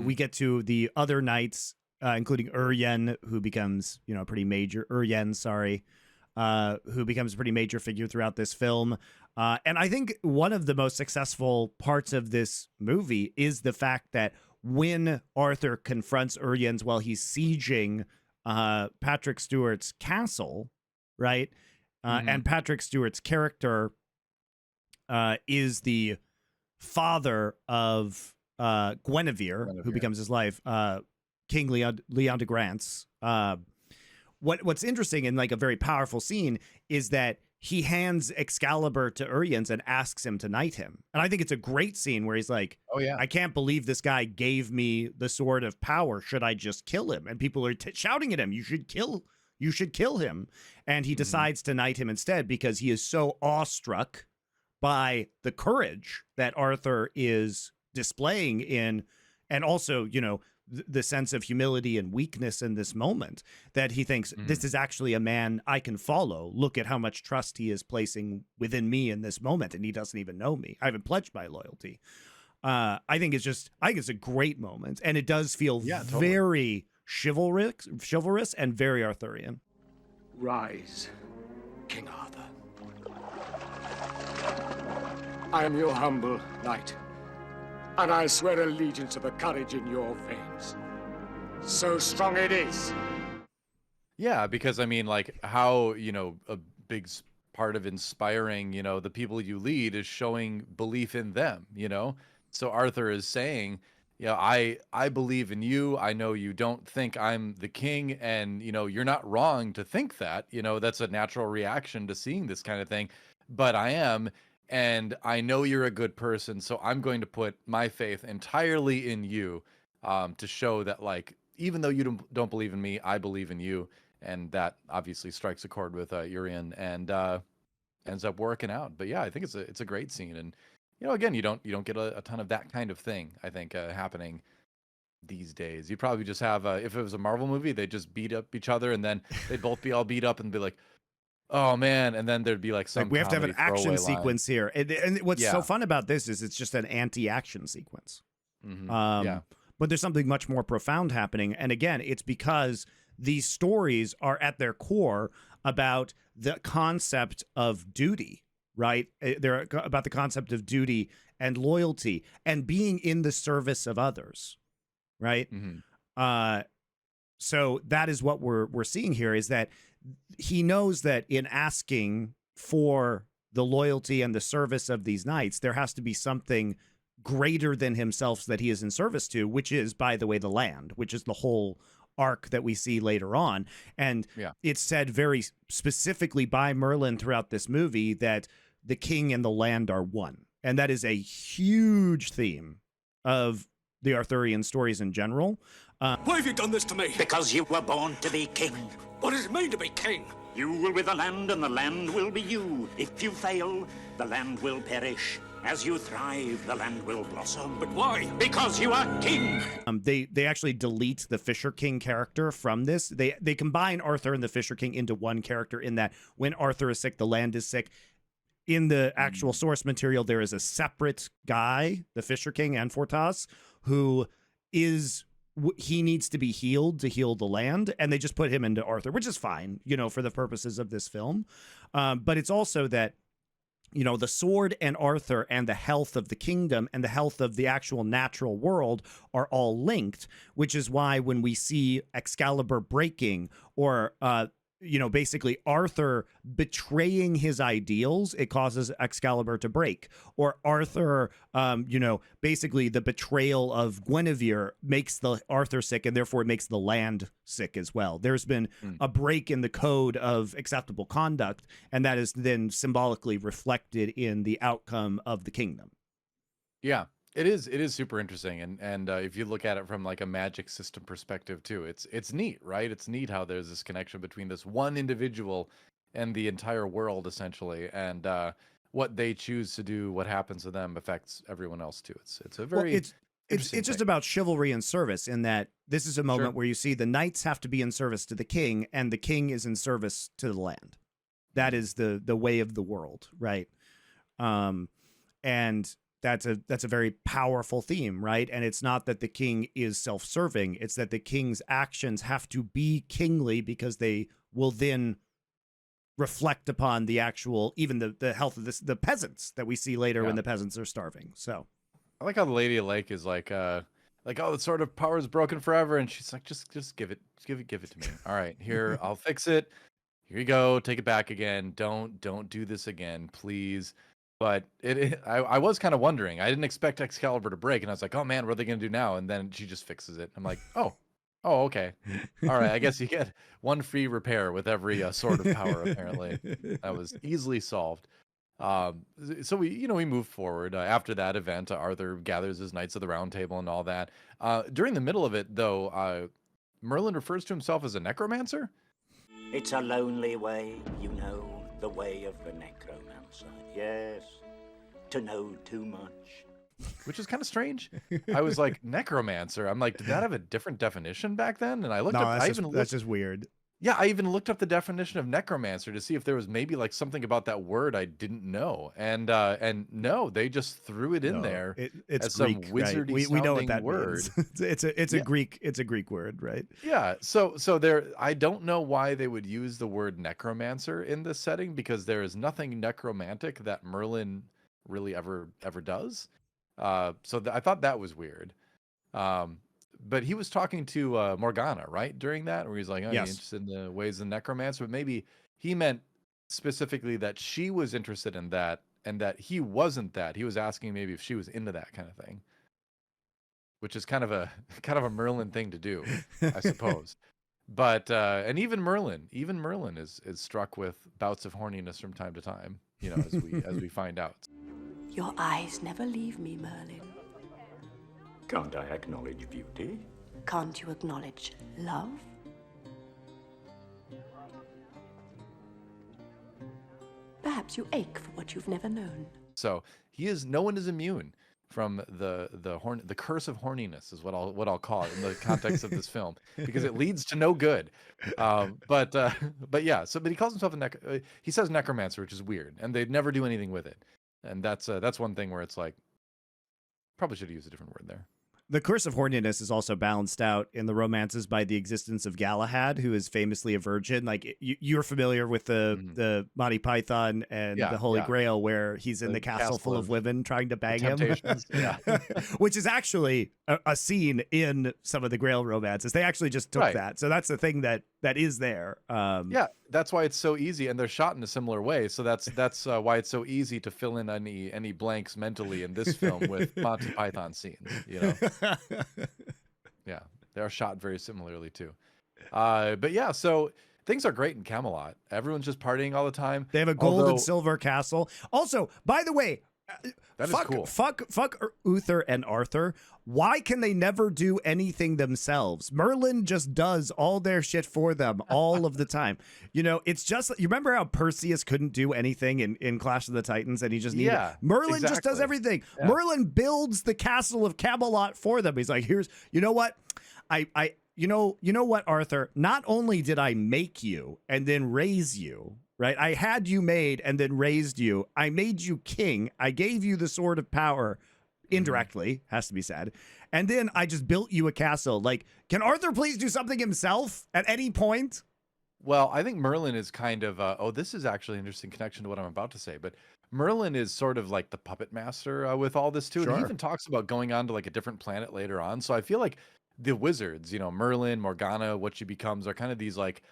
We get to the other knights, including Urien, who becomes, a pretty major who becomes a pretty major figure throughout this film. And I think one of the most successful parts of this movie is the fact that when Arthur confronts Uriens while he's sieging Patrick Stewart's castle, right? And Patrick Stewart's character is the father of Guinevere, who becomes his wife, King Leon de Grance. What's interesting and like a very powerful scene is that he hands Excalibur to Uriens and asks him to knight him. And I think it's a great scene where he's like, oh yeah, I can't believe this guy gave me the sword of power. Should I just kill him? And people are shouting at him, you should kill him. And he decides to knight him instead because he is so awestruck by the courage that Arthur is displaying and also, the sense of humility and weakness in this moment, that he thinks this is actually a man I can follow. Look at how much trust he is placing within me in this moment, and he doesn't even know me. I haven't pledged my loyalty. I think it's a great moment, and it does feel very chivalrous and very Arthurian. Rise, King Arthur. I am your humble knight, and I swear allegiance to the courage in your veins. So strong it is. Yeah, because I mean, like, how, a big part of inspiring, the people you lead is showing belief in them, So Arthur is saying, I believe in you. I know you don't think I'm the king, and, you're not wrong to think that, that's a natural reaction to seeing this kind of thing, but I am. And I know you're a good person, so I'm going to put my faith entirely in you, to show that, like, even though you don't believe in me, I believe in you. And that obviously strikes a chord with Urien and ends up working out. But yeah, I think it's a great scene. And again, you don't get a ton of that kind of thing, I think, happening these days. You'd probably just have if it was a Marvel movie, they'd just beat up each other, and then they'd both be all beat up and be like, oh man, and then there's be like some we have to have an action sequence line. here, and what's so fun about this is it's just an anti-action sequence. But there's something much more profound happening, and again, it's because these stories are at their core about the concept of duty, right? They're about the concept of duty and loyalty and being in the service of others, right? So that is what we're seeing here, is that he knows that in asking for the loyalty and the service of these knights, there has to be something greater than himself that he is in service to, which is, by the way, the land, which is the whole arc that we see later on. And it's said very specifically by Merlin throughout this movie that the king and the land are one. And that is a huge theme of the Arthurian stories in general. Why have you done this to me? Because you were born to be king. What does it mean to be king? You will be the land, and the land will be you. If you fail, the land will perish. As you thrive, the land will blossom. But why? Because you are king. They actually delete the Fisher King character from this. They combine Arthur and the Fisher King into one character, in that when Arthur is sick, the land is sick. In the actual source material, there is a separate guy, the Fisher King, Anfortas, who is... he needs to be healed to heal the land, and they just put him into Arthur, which is fine, for the purposes of this film. But it's also that, the sword and Arthur and the health of the kingdom and the health of the actual natural world are all linked, which is why when we see Excalibur breaking or basically Arthur betraying his ideals, it causes Excalibur to break. Or Arthur, basically the betrayal of Guinevere makes the Arthur sick, and therefore it makes the land sick as well. There's been a break in the code of acceptable conduct, and that is then symbolically reflected in the outcome of the kingdom. Yeah. It is super interesting, and if you look at it from like a magic system perspective too, it's neat, right? It's neat how there's this connection between this one individual and the entire world essentially, and what they choose to do, what happens to them affects everyone else too. It's a very it's just about chivalry and service, in that this is a moment where you see the knights have to be in service to the king, and the king is in service to the land. That is the way of the world, right? And that's a very powerful theme, right? And it's not that the king is self-serving. It's that the king's actions have to be kingly, because they will then reflect upon the actual, even the health of the peasants that we see later when the peasants are starving. So I like how the Lady of Lake is like, oh, the sword of power is broken forever, and she's like, just give it to me. All right, here, I'll fix it. Here you go, take it back again. Don't do this again, please. But I was kind of wondering. I didn't expect Excalibur to break, and I was like, oh man, what are they gonna do now? And then she just fixes it. I'm like, oh, okay, all right. I guess you get one free repair with every sword of power. Apparently, that was easily solved. So we move forward after that event. Arthur gathers his knights of the Round Table and all that. During the middle of it, though, Merlin refers to himself as a necromancer. It's a lonely way, the way of the necromancer. Yes, to know too much. Which is kind of strange. I was like, necromancer. I'm like, did that have a different definition back then? And I looked up. That's just weird. Yeah, I even looked up the definition of necromancer to see if there was maybe like something about that word I didn't know. And no, they just threw it in there. It's as Greek, some wizardy right? We know what that word. means. It's a Greek word, right? Yeah. So there, I don't know why they would use the word necromancer in this setting, because there is nothing necromantic that Merlin really ever does. So I thought that was weird. But he was talking to Morgana, right, during that, where he's like, oh, yes. You're interested in the ways of necromancer, but maybe he meant specifically that she was interested in that, and that he wasn't that. He was asking maybe if she was into that kind of thing, which is kind of a Merlin thing to do, I suppose. But and even Merlin is struck with bouts of horniness from time to time, as we find out. Your eyes never leave me, Merlin. Can't I acknowledge beauty? Can't you acknowledge love? Perhaps you ache for what you've never known. So no one is immune from the curse of horniness, is what I'll call it in the context of this film, because it leads to no good. But yeah. But he calls himself he says necromancer, which is weird, and they'd never do anything with it. And that's one thing where it's like, probably should have used a different word there. The curse of horniness is also balanced out in the romances by the existence of Galahad, who is famously a virgin. Like you're familiar with the Monty Python and the Holy Grail, where he's in the castle full of women trying to bang him. Yeah. Which is actually a scene in some of the Grail romances. They actually just took that. So that's the thing that is there. Yeah, that's why it's so easy, and they're shot in a similar way. So that's why it's so easy to fill in any blanks mentally in this film with Monty Python scenes. Yeah, they are shot very similarly too. But yeah, so things are great in Camelot. Everyone's just partying all the time. They have a gold and silver castle. Also, by the way, that is cool. Fuck Uther and Arthur. Why can they never do anything themselves? Merlin just does all their shit for them all of the time. It's just, you remember how Perseus couldn't do anything in Clash of the Titans, and he just needed Merlin just does everything. Yeah. Merlin builds the castle of Camelot for them. He's like, you know what? You know what, Arthur? Not only did I make you and then raise you, right? I had you made and then raised you. I made you king. I gave you the sword of power indirectly, has to be said. And then I just built you a castle. Like, can Arthur please do something himself at any point? Well, I think Merlin is kind of, this is actually an interesting connection to what I'm about to say, but Merlin is sort of like the puppet master with all this too. Sure. And he even talks about going on to like a different planet later on. So I feel like the wizards, Merlin, Morgana, what she becomes are kind of these like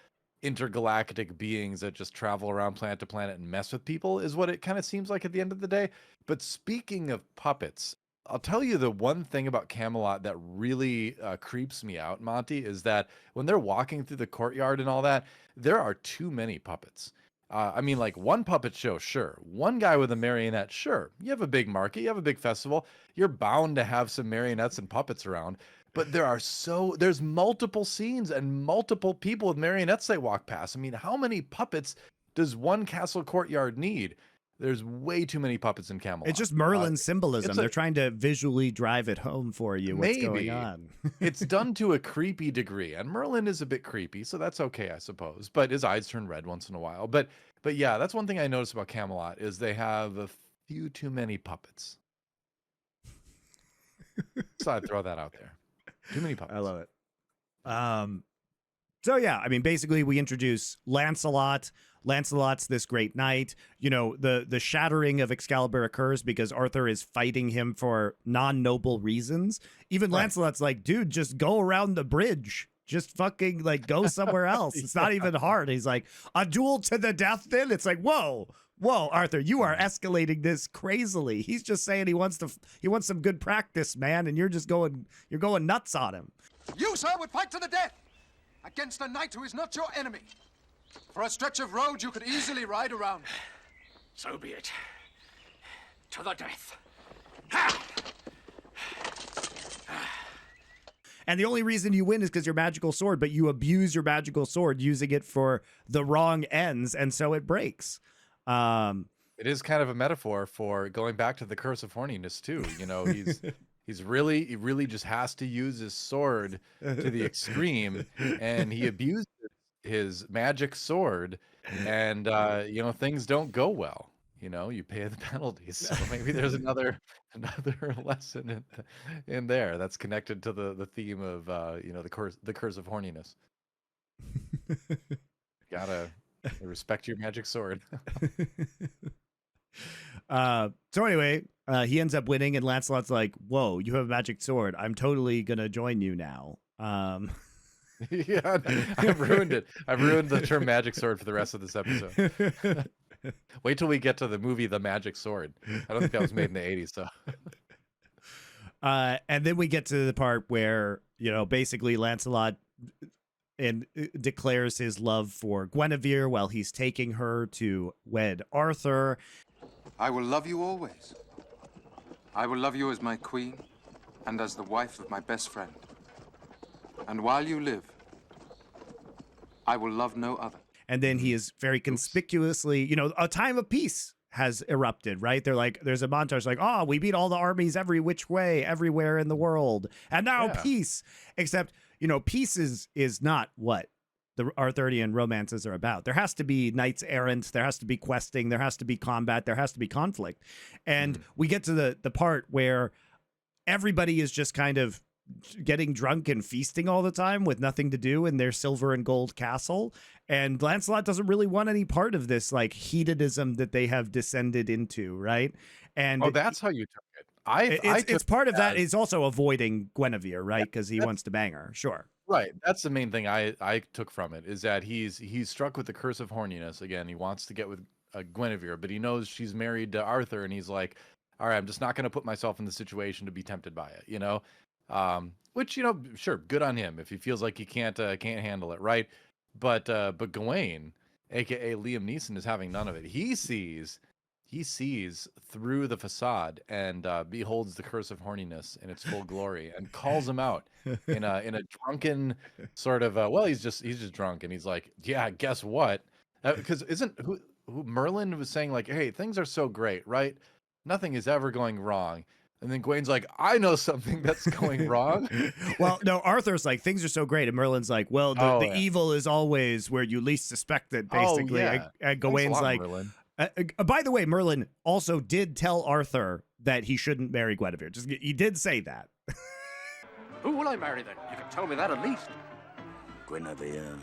intergalactic beings that just travel around planet to planet and mess with people is what it kind of seems like at the end of the day. But speaking of puppets, I'll tell you the one thing about Camelot that really creeps me out, Monty, is that when they're walking through the courtyard and all that, there are too many puppets. I mean, like one puppet show, sure. One guy with a marionette, sure. You have a big market, you have a big festival, you're bound to have some marionettes and puppets around. But there's multiple scenes and multiple people with marionettes they walk past. I mean, how many puppets does one castle courtyard need? There's way too many puppets in Camelot. It's just Merlin's symbolism. They're trying to visually drive it home for you. What's going on? It's done to a creepy degree, and Merlin is a bit creepy, so that's okay, I suppose. But his eyes turn red once in a while. But yeah, that's one thing I noticed about Camelot is they have a few too many puppets. So I'd throw that out there. Too many puppets. I love it. So yeah, I mean, basically we introduce Lancelot. Lancelot's this great knight. You know, the shattering of Excalibur occurs because Arthur is fighting him for non-noble reasons. Even Lancelot's like, dude, just go around the bridge. Just fucking like go somewhere else. It's not even hard. He's like, a duel to the death then? It's like, whoa, Arthur, you are escalating this crazily. He's just saying he wants some good practice, man, and you're going nuts on him. You, sir, would fight to the death against a knight who is not your enemy. For a stretch of road you could easily ride around. So be it. To the death. And the only reason you win is because your magical sword, but you abuse your magical sword using it for the wrong ends, and so it breaks. It is kind of a metaphor for going back to the curse of horniness too. You know, he really just has to use his sword to the extreme, and he abuses his magic sword, and you know, things don't go well. You know, you pay the penalties. So maybe there's another lesson in there that's connected to the theme of you know, the curse of horniness. Gotta respect your magic sword. So anyway, he ends up winning, and Lancelot's like, whoa, you have a magic sword. I'm totally gonna join you now. Yeah, I've ruined it. I've ruined the term magic sword for the rest of this episode. Wait till we get to the movie The Magic Sword. I don't think that was made in the 80s, so. And then we get to the part where, you know, basically Lancelot declares his love for Guinevere while he's taking her to wed Arthur. I will love you always. I will love you as my queen and as the wife of my best friend. And while you live, I will love no other. And then he is very conspicuously, you know, a time of peace has erupted, right? They're like, there's a montage like, oh, we beat all the armies every which way, everywhere in the world. And now peace. Except, you know, peace is not what the Arthurian romances are about. There has to be knights errant. There has to be questing. There has to be combat. There has to be conflict. And we get to the part where everybody is just kind of getting drunk and feasting all the time with nothing to do in their silver and gold castle. And Lancelot doesn't really want any part of this like hedonism that they have descended into, right? And that's how you took it. It's part of that is also avoiding Guinevere, right? Because he wants to bang her. Sure. Right. That's the main thing I took from it, is that he's struck with the curse of horniness. Again, he wants to get with Guinevere, but he knows she's married to Arthur, and he's like, all right, I'm just not going to put myself in the situation to be tempted by it, you know? Which, you know, sure, good on him if he feels like he can't handle it, right? But Gawain, aka Liam Neeson, is having none of it. He sees through the facade and beholds the curse of horniness in its full glory and calls him out in a drunken sort of he's just drunk, and he's like, yeah, guess what? Because isn't who Merlin was saying like, hey, things are so great, right? Nothing is ever going wrong. And then Gawain's like, I know something that's going wrong. Well, no, Arthur's like, things are so great. And Merlin's like, well, the evil is always where you least suspect it, basically. And Gawain's like, by the way, Merlin also did tell Arthur that he shouldn't marry Guinevere. He did say that. Who will I marry then? You can tell me that at least. Guinevere.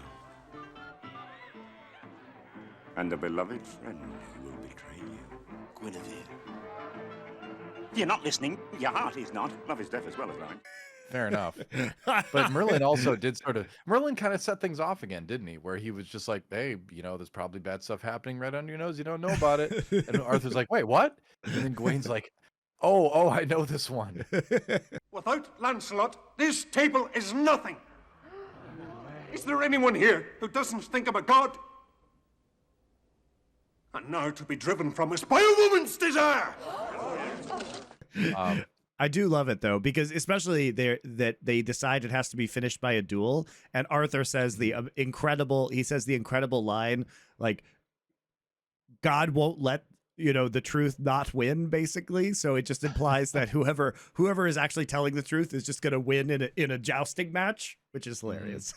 And a beloved friend who will betray you. Guinevere. You're not listening. Your heart is not. Love is deaf as well as blind. fair enough. But Merlin also did Merlin kind of set things off again, didn't he? Where he was just like, hey, there's probably bad stuff happening right under your nose. You don't know about it. And Arthur's like, wait, what? And then Gawain's like, oh, I know this one. Without Lancelot, this table is nothing. Is there anyone here who doesn't think of a god? And now to be driven from us by a woman's desire! I do love it though, because especially that they decide it has to be finished by a duel, and Arthur says the incredible line, like, God won't let the truth not win, basically. So it just implies that whoever is actually telling the truth is just going to win in a jousting match, which is hilarious.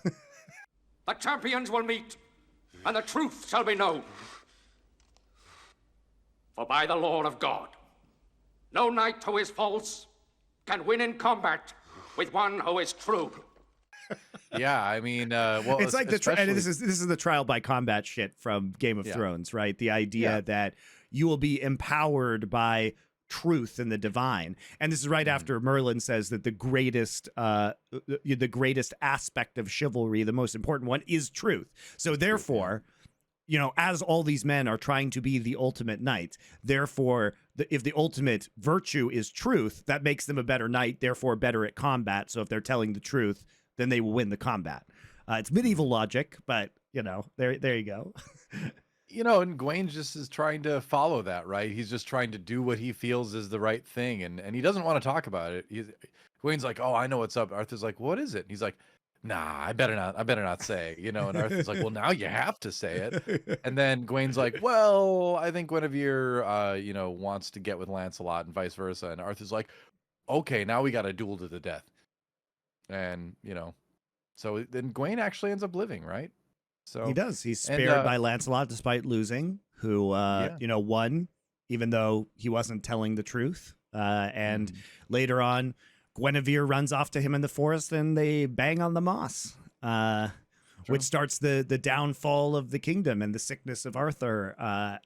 The champions will meet, and the truth shall be known. For by the law of God, no knight who is false can win in combat with one who is true. Yeah, I mean, well, it's like and this is the trial by combat shit from Game of Thrones, right? The idea that you will be empowered by truth and the divine, and this is right after Merlin says that the greatest aspect of chivalry, the most important one, is truth. So therefore, as all these men are trying to be the ultimate knight, therefore, if the ultimate virtue is truth, that makes them a better knight, therefore better at combat. So if they're telling the truth, then they will win the combat. It's medieval logic, but there you go. And Gawain just is trying to follow that, right? He's just trying to do what he feels is the right thing, and he doesn't want to talk about it. Gawain's like, oh, I know what's up. Arthur's like, what is it? He's like, nah, I better not say, and Arthur's like, well, now you have to say it. And then Gawain's like, well, I think Guinevere, wants to get with Lancelot and vice versa. And Arthur's like, okay, now we got a duel to the death. And, so then Gawain actually ends up living, right? So he does. He's spared by Lancelot despite losing, who, won, even though he wasn't telling the truth. And later on, Guinevere runs off to him in the forest and they bang on the moss, which starts the downfall of the kingdom and the sickness of Arthur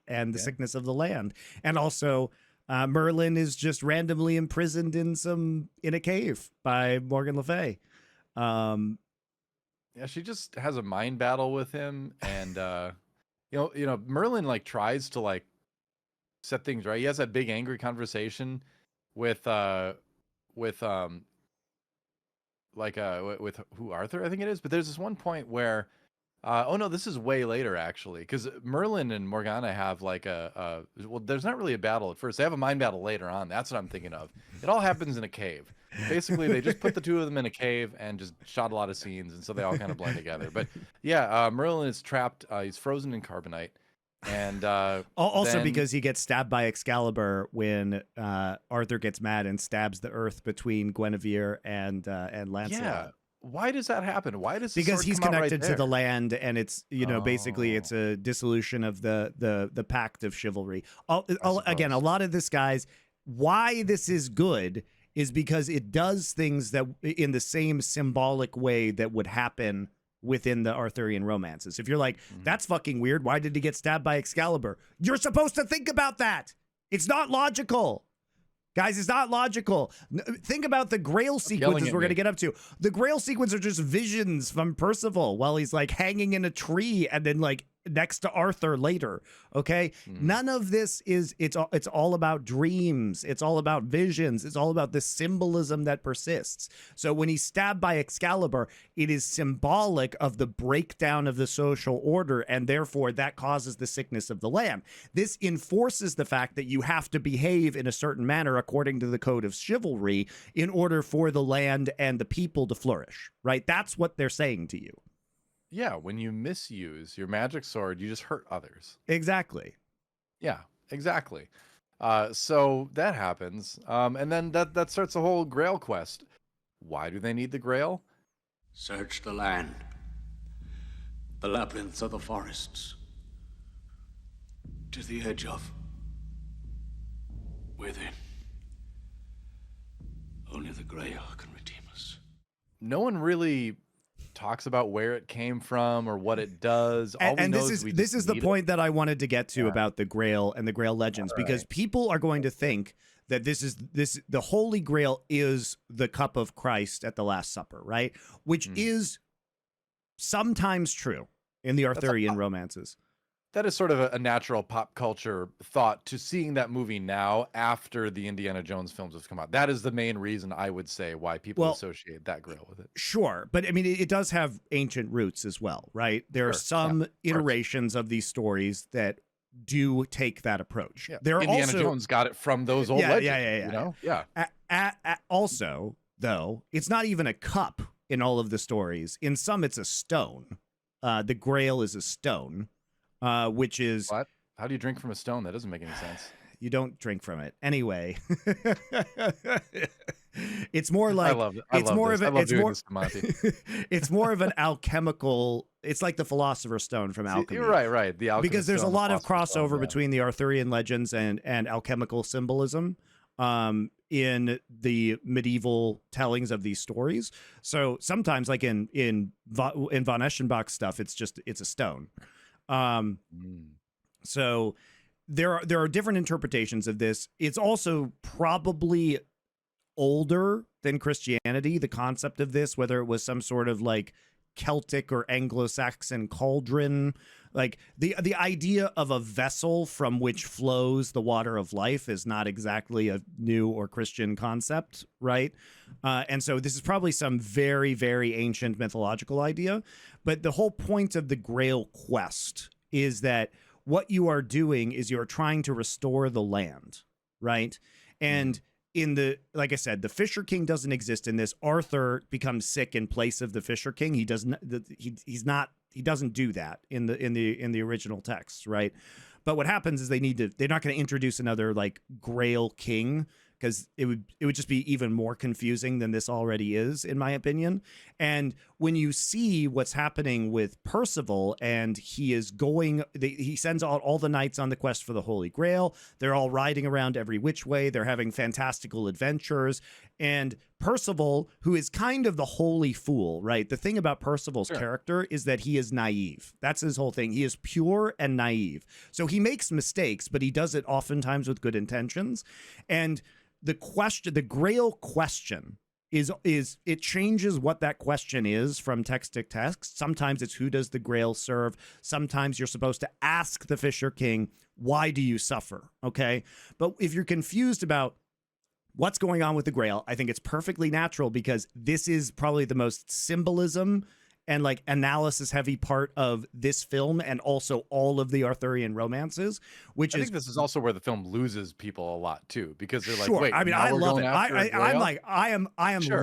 and the sickness of the land. And also, Merlin is just randomly imprisoned in a cave by Morgan Le Fay. Yeah, she just has a mind battle with him, and Merlin like tries to like set things right. He has that big angry conversation with who, Arthur, I think it is. But there's this one point where this is way later actually, because Merlin and Morgana have like there's not really a battle at first. They have a mind battle later on. That's what I'm thinking of. It all happens in a cave. Basically, they just put the two of them in a cave and just shot a lot of scenes, and so they all kind of blend together. But yeah, Merlin is trapped. He's frozen in carbonite, and also because he gets stabbed by Excalibur when Arthur gets mad and stabs the earth between Guinevere and Lancelot. Yeah. Why does that happen? Why does because he's connected to the land, and it's basically it's a dissolution of the pact of chivalry. Again, a lot of this, guys, why this is good is because it does things that in the same symbolic way that would happen within the Arthurian romances. If you're like, that's fucking weird, why did he get stabbed by Excalibur? You're supposed to think about that. It's not logical. Guys, it's not logical. Think about the Grail sequences we're going to get up to. The Grail sequences are just visions from Percival while he's like hanging in a tree and then like next to Arthur later. Okay. None of this it's all about dreams. It's all about visions. It's all about the symbolism that persists. So when he's stabbed by Excalibur, it is symbolic of the breakdown of the social order, and therefore that causes the sickness of the land. This enforces the fact that you have to behave in a certain manner according to the code of chivalry in order for the land and the people to flourish, right? That's what they're saying to you. Yeah, when you misuse your magic sword, you just hurt others. Exactly. Yeah, exactly. So that happens. And then that starts the whole Grail quest. Why do they need the Grail? Search the land, the labyrinths of the forests, to the edge of, within. Only the Grail can redeem us. No one really talks about where it came from or what it does. This is the point that I wanted to get to about the Grail and the Grail legends, because people are going to think that the Holy Grail is the cup of Christ at the Last Supper, right? Which is sometimes true in the Arthurian romances. That is sort of a natural pop culture thought to seeing that movie now after the Indiana Jones films have come out. That is the main reason I would say why people associate that Grail with it. Sure. But I mean, it does have ancient roots as well, right? There are some iterations of these stories that do take that approach. Yeah. There are Indiana also, Jones got it from those old legends. Yeah. You know? Yeah. Also, though, it's not even a cup in all of the stories. In some, it's a stone. The Grail is a stone. Which is what? How do you drink from a stone? That doesn't make any sense. You don't drink from it anyway. It's more like it's more of an alchemical. It's like the Philosopher's Stone from alchemy. You're right. The because there's a lot of crossover between the Arthurian legends and alchemical symbolism in the medieval tellings of these stories. So sometimes, like in von Eschenbach's stuff, it's a stone. So there are different interpretations of this. It's also probably older than Christianity, the concept of this, whether it was some sort of like Celtic or Anglo-Saxon cauldron. Like the idea of a vessel from which flows the water of life is not exactly a new or Christian concept, right? And so this is probably some very, very ancient mythological idea. But the whole point of the Grail quest is that what you are doing is you're trying to restore the land, right? And like I said, the Fisher King doesn't exist in this. Arthur becomes sick in place of the Fisher King. He doesn't. He doesn't do that in the original text, right? But what happens is they're not going to introduce another like Grail King, because it would just be even more confusing than this already is, in my opinion. And when you see what's happening with Percival, and he sends out all the knights on the quest for the Holy Grail. They're all riding around every which way. They're having fantastical adventures. And Percival, who is kind of the holy fool, right? The thing about Percival's character is that he is naive. That's his whole thing. He is pure and naive. So he makes mistakes, but he does it oftentimes with good intentions. And the Grail question is it changes what that question is from text to text. Sometimes it's who does the Grail serve? Sometimes you're supposed to ask the Fisher King, why do you suffer? Okay. But if you're confused about what's going on with the Grail, I think it's perfectly natural, because this is probably the most symbolism and like analysis heavy part of this film, and also all of the Arthurian romances, I think this is also where the film loses people a lot too, because they're like, sure. wait, I mean, I love it. I am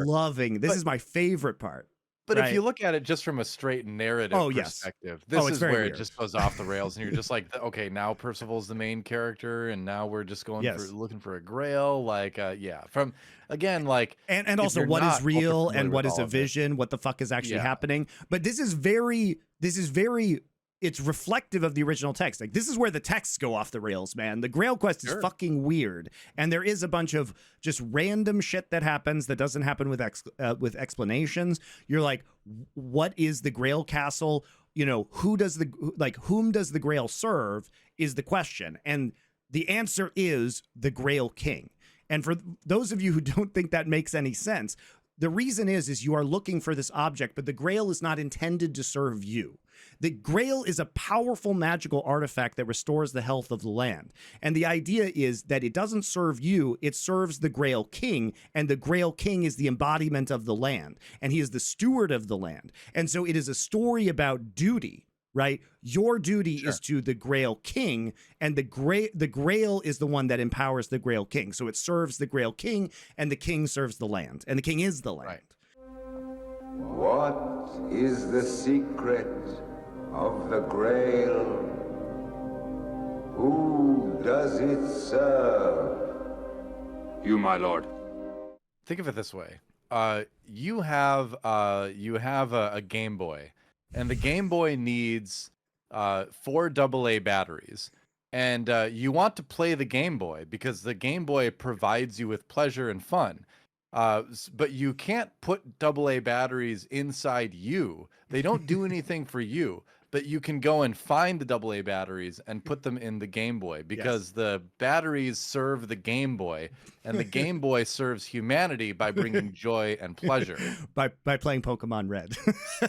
loving this. Is my favorite part. But right? If you look at it just from a straight narrative perspective, this is where it just goes off the rails, and you're just like, okay, now Percival's the main character, and now we're just going looking for a Grail. Like, from again, like, and also what is real and what is a vision, what the fuck is actually happening. But this is very. It's reflective of the original text. Like, this is where the texts go off the rails, man. The Grail quest is fucking weird, and there is a bunch of just random shit that happens that doesn't happen with explanations. You're like, what is the Grail castle? You know, whom does the Grail serve is the question, and the answer is the Grail King. And for those of you who don't think that makes any sense, the reason is you are looking for this object, but the Grail is not intended to serve you. The Grail is a powerful magical artifact that restores the health of the land. And the idea is that it doesn't serve you, it serves the Grail King, and the Grail King is the embodiment of the land, and he is the steward of the land. And so it is a story about duty, right? Your duty is to the Grail King, and the Grail is the one that empowers the Grail King. So it serves the Grail King, and the king serves the land, and the king is the land. Right. What is the secret of the Grail? Who does it serve? You, my lord. Think of it this way: you have a Game Boy, and the Game Boy needs 4 AA batteries, and you want to play the Game Boy because the Game Boy provides you with pleasure and fun. But you can't put AA batteries inside you. They don't do anything for you. but you can go and find the AA batteries and put them in the Game Boy because the batteries serve the Game Boy, and the Game Boy serves humanity by bringing joy and pleasure. By playing Pokemon Red.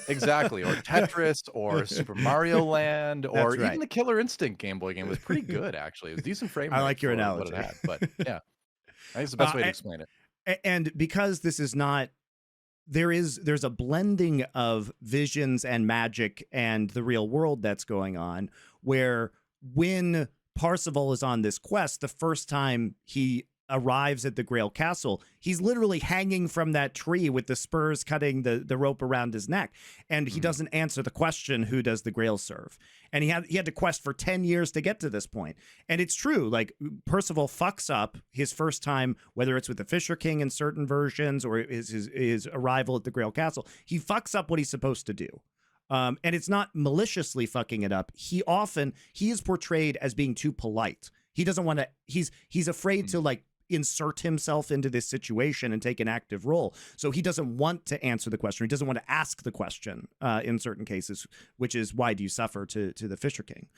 Exactly, or Tetris, or Super Mario Land, or That's right. even the Killer Instinct Game Boy game was pretty good, actually. It was decent frame rate. I like your for analogy. what it had, but yeah, I think it's the best way to explain it. And because this is not, there's a blending of visions and magic and the real world that's going on, where when Parzival is on this quest, the first time he arrives at the Grail Castle, he's literally hanging from that tree with the spurs cutting the rope around his neck, and he doesn't answer the question, who does the Grail serve? And he had to quest for 10 years to get to this point. And it's true, like Percival fucks up his first time, whether it's with the Fisher King in certain versions or his arrival at the Grail Castle. He fucks up what he's supposed to do. And it's not maliciously fucking it up. He is portrayed as being too polite. He doesn't want to, he's afraid to like insert himself into this situation and take an active role. So he doesn't want to answer the question. He doesn't want to ask the question in certain cases, which is why do you suffer to the Fisher King?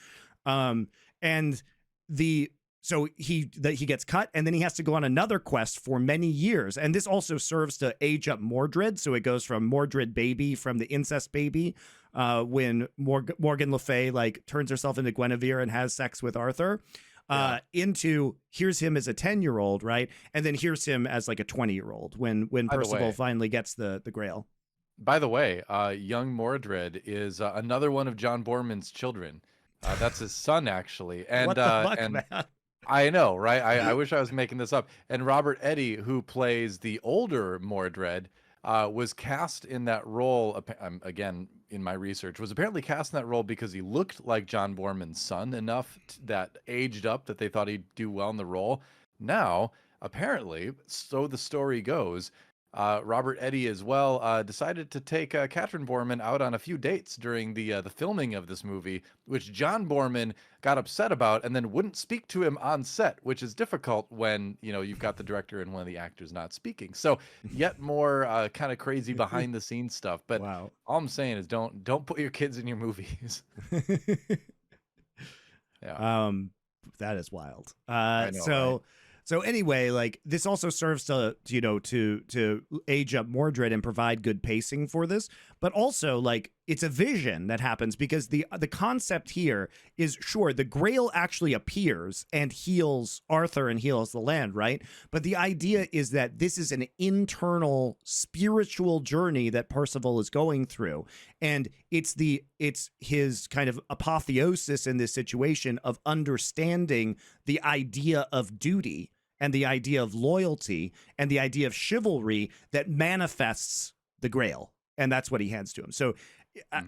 So he gets cut, and then he has to go on another quest for many years. And this also serves to age up Mordred. So it goes from Mordred baby, from the incest baby, when Morgan Le Fay like turns herself into Guinevere and has sex with Arthur, into here's him as a 10-year-old, right? And then here's him as like a 20-year-old when Percival finally gets the Grail. By the way, young Mordred is another one of John Boorman's children. That's his son, actually. And what the fuck, man? I know, right? I wish I was making this up. And Robert Eddy, who plays the older Mordred, was cast in that role, again, in my research, was apparently cast in that role because he looked like John Boorman's son enough that aged up that they thought he'd do well in the role. Now, apparently, so the story goes, Robert Eddy as well decided to take Catherine Boorman out on a few dates during the filming of this movie, which John Boorman got upset about and then wouldn't speak to him on set, which is difficult when you've got the director and one of the actors not speaking. So yet more kind of crazy behind the scenes stuff. But wow. All I'm saying is don't put your kids in your movies. Yeah. That is wild. I know, right? So anyway, like this also serves to age up Mordred and provide good pacing for this, but also like it's a vision that happens because the concept here is, sure, the Grail actually appears and heals Arthur and heals the land, right? But the idea is that this is an internal spiritual journey that Percival is going through, and it's his kind of apotheosis in this situation of understanding the idea of duty and the idea of loyalty and the idea of chivalry that manifests the Grail. And that's what he hands to him. So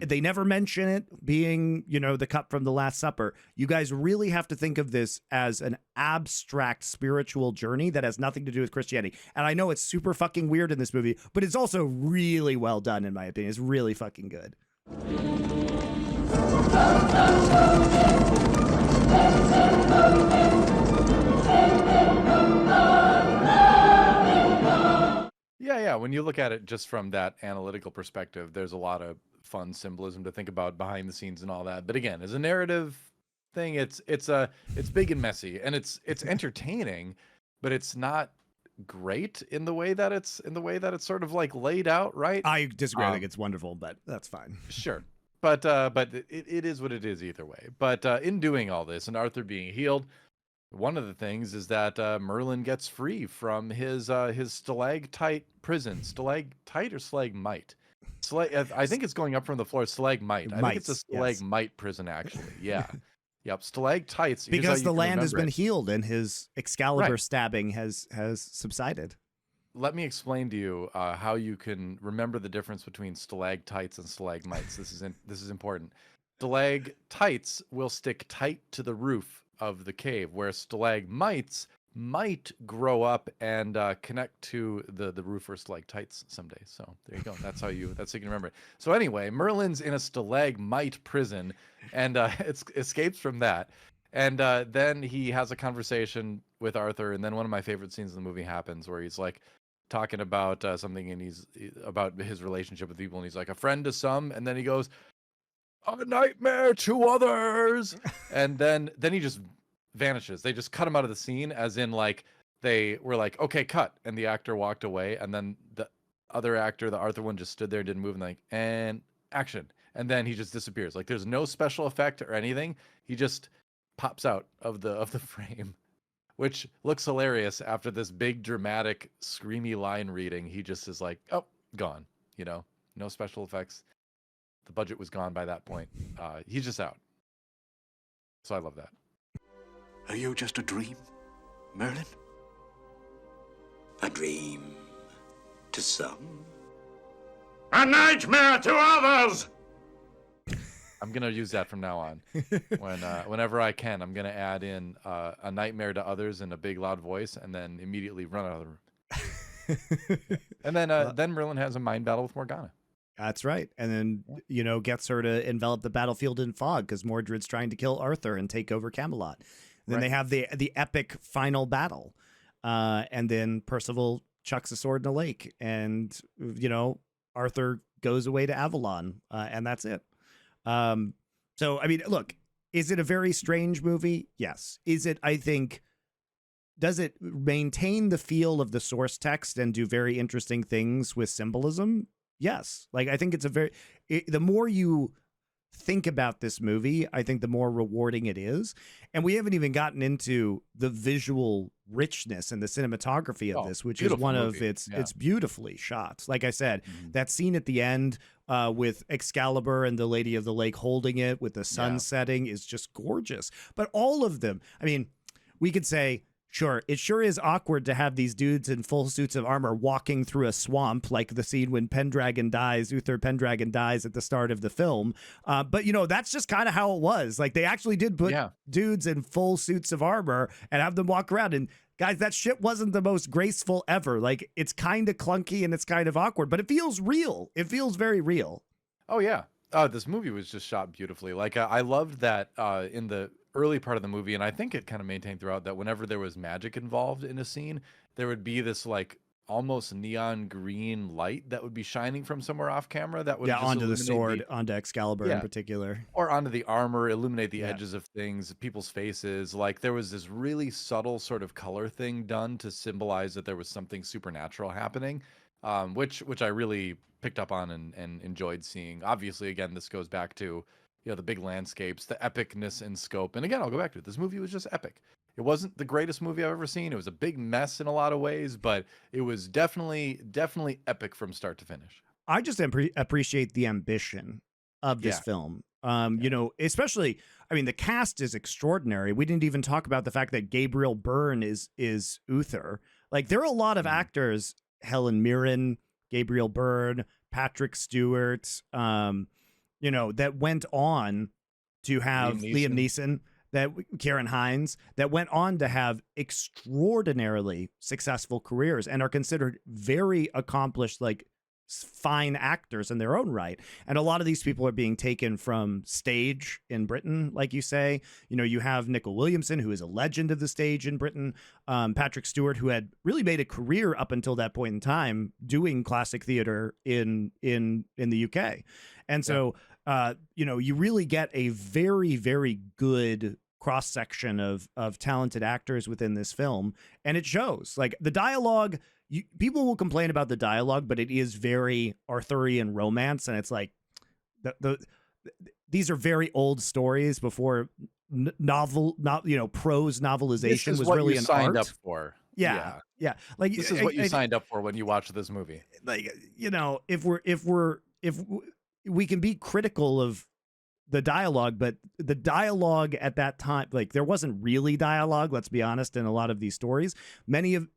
they never mention it being, the cup from the Last Supper. You guys really have to think of this as an abstract spiritual journey that has nothing to do with Christianity. And I know it's super fucking weird in this movie, but it's also really well done, in my opinion. It's really fucking good. Yeah. When you look at it just from that analytical perspective, there's a lot of fun symbolism to think about behind the scenes and all that. But again, as a narrative thing, it's big and messy, and it's entertaining, but it's not great in the way that it's sort of like laid out, right? I disagree. I think it's wonderful, but that's fine. Sure. But it is what it is either way. But in doing all this and Arthur being healed, one of the things is that Merlin gets free from his stalactite prison. Stalactite or stalagmite? I think it's going up from the floor. Stalagmite. I think it's a stalagmite prison, actually. Yeah. Yep. Stalactites. Because the land has been healed and his Excalibur stabbing has subsided. Let me explain to you how you can remember the difference between stalactites and stalagmites. This is important. Stalactites will stick tight to the roof of the cave, where stalagmites might grow up and connect to the roof or stalactites someday. So there you go. That's how you can remember it. So anyway, Merlin's in a stalagmite prison and escapes from that. And then he has a conversation with Arthur. And then one of my favorite scenes in the movie happens where he's like talking about something, and he's about his relationship with people. And he's like, a friend to some. And then he goes, a nightmare to others. And then he just vanishes. They just cut him out of the scene, as in like they were like, okay, cut, and the actor walked away, and then the other actor, the Arthur one, just stood there, didn't move, and like, and action, and then he just disappears. Like there's no special effect or anything. He just pops out of the frame, which looks hilarious after this big dramatic screamy line reading. He just is like, oh, gone. You know, no special effects. The budget was gone by that point. He's just out. So I love that. Are you just a dream, Merlin? A dream to some. A nightmare to others! I'm gonna use that from now on. Whenever I can, I'm gonna add in a nightmare to others in a big loud voice, and then immediately run out of the room. And then Merlin has a mind battle with Morgana. That's right. And then, gets her to envelop the battlefield in fog because Mordred's trying to kill Arthur and take over Camelot. Then they have the epic final battle. And then Percival chucks a sword in a lake, and, Arthur goes away to Avalon, and that's it. So, I mean, look, is it a very strange movie? Yes. Is it, I think, does it maintain the feel of the source text and do very interesting things with symbolism? Yes. Like, I think it's the more you think about this movie, I think the more rewarding it is. And we haven't even gotten into the visual richness and the cinematography of this, which is one movie. It's beautifully shot. Like I said, that scene at the end with Excalibur and the Lady of the Lake holding it with the sun setting is just gorgeous. But all of them, I mean, we could say, sure, it sure is awkward to have these dudes in full suits of armor walking through a swamp, like the scene when Uther Pendragon dies at the start of the film. But, that's just kind of how it was. Like, they actually did put dudes in full suits of armor and have them walk around. And guys, that shit wasn't the most graceful ever. Like, it's kind of clunky and it's kind of awkward, but it feels real. It feels very real. Oh, yeah. This movie was just shot beautifully. Like, I loved that in the early part of the movie, and I think it kind of maintained throughout, that whenever there was magic involved in a scene, there would be this like almost neon green light that would be shining from somewhere off camera that would onto the sword, onto Excalibur in particular, or onto the armor, illuminate the edges of things, people's faces. Like, there was this really subtle sort of color thing done to symbolize that there was something supernatural happening, which I really picked up on and enjoyed seeing. Obviously, again, this goes back to the big landscapes, the epicness in scope. And again, I'll go back to it. This movie was just epic. It wasn't the greatest movie I've ever seen. It was a big mess in a lot of ways, but it was definitely epic from start to finish. I just appreciate the ambition of this film. Especially, I mean, the cast is extraordinary. We didn't even talk about the fact that Gabriel Byrne is Uther. Like, there are a lot of actors, Helen Mirren, Gabriel Byrne, Patrick Stewart, that went on to have Liam Neeson, Ciarán Hinds, that went on to have extraordinarily successful careers and are considered very accomplished, like, fine actors in their own right. And a lot of these people are being taken from stage in Britain, like you say. You have Nicol Williamson, who is a legend of the stage in Britain. Patrick Stewart, who had really made a career up until that point in time doing classic theater in the UK. And so, you really get a very, very good cross-section of talented actors within this film. And it shows. Like, the dialogue, people will complain about the dialogue, but it is very Arthurian romance. And it's like, these are very old stories before prose novelization was really an art. Signed up for. Yeah. Like, this is what you signed up for when you watch this movie. Like, if we can be critical of the dialogue, but the dialogue at that time, like, there wasn't really dialogue, let's be honest, in a lot of these stories.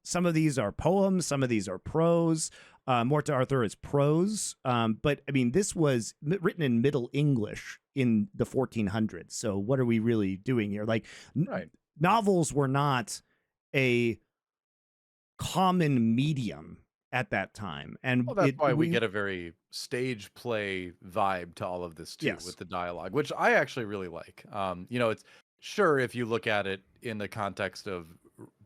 Some of these are poems, some of these are prose. Morte Arthur is prose. But I mean, this was written in Middle English in the 1400s. So what are we really doing here? Like, novels were not a common medium at that time, and that's why we get a very stage play vibe to all of this too, with the dialogue, which I actually really like. It's sure, if you look at it in the context of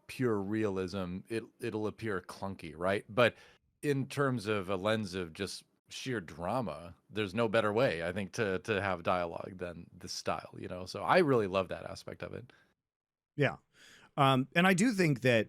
pure realism, it'll appear clunky, right? But in terms of a lens of just sheer drama, there's no better way, I think, to have dialogue than this style, you know? So I really love that aspect of it. Yeah. And I do think that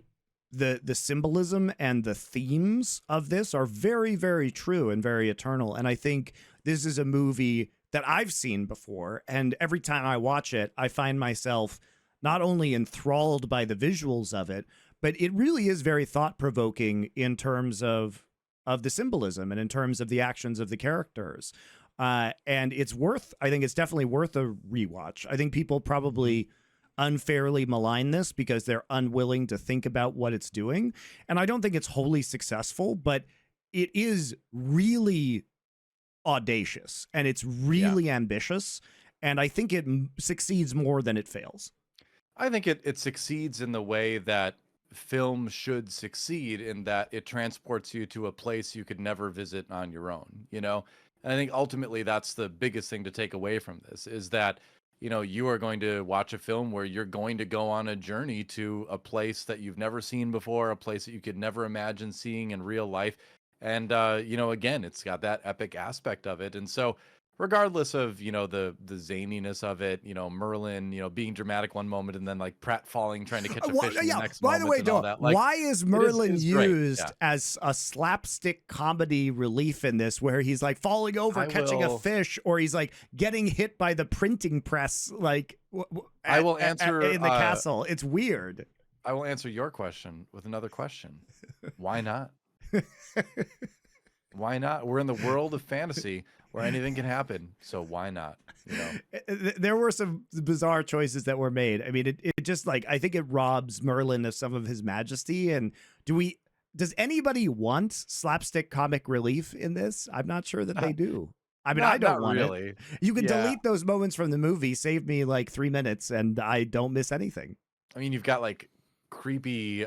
the symbolism and the themes of this are very, very true and very eternal. And I think this is a movie that I've seen before. And every time I watch it, I find myself not only enthralled by the visuals of it, but it really is very thought-provoking in terms of the symbolism and in terms of the actions of the characters. And I think it's definitely worth a rewatch. I think people probably unfairly malign this because they're unwilling to think about what it's doing. And I don't think it's wholly successful, but it is really audacious and it's really ambitious. And I think it succeeds more than it fails. I think it succeeds in the way that film should succeed, in that it transports you to a place you could never visit on your own, you know? And I think ultimately that's the biggest thing to take away from this, is that, you know, you are going to watch a film where you're going to go on a journey to a place that you've never seen before, a place that you could never imagine seeing in real life. And, you know, again, it's got that epic aspect of it. And so regardless of, you know, the zaniness of it, you know, Merlin, you know, being dramatic one moment and then like Pratt falling, trying to catch a fish in the next by moment. the way, and all that. Like, why is Merlin used Yeah. as a slapstick comedy relief in this, where he's like falling over, catching a fish, or he's like getting hit by the printing press, like I will answer in the castle? It's weird. I will answer your question with another question. Why not? Why not? We're in the world of fantasy where anything can happen, so why not? You know, there were some bizarre choices that were made. I mean, it just, like, I think it robs Merlin of some of his majesty. And does anybody want slapstick comic relief in this? I'm not sure that they do. I mean, I don't want really. it. You can delete those moments from the movie, save me like 3 minutes, and I don't miss anything. I mean, you've got like creepy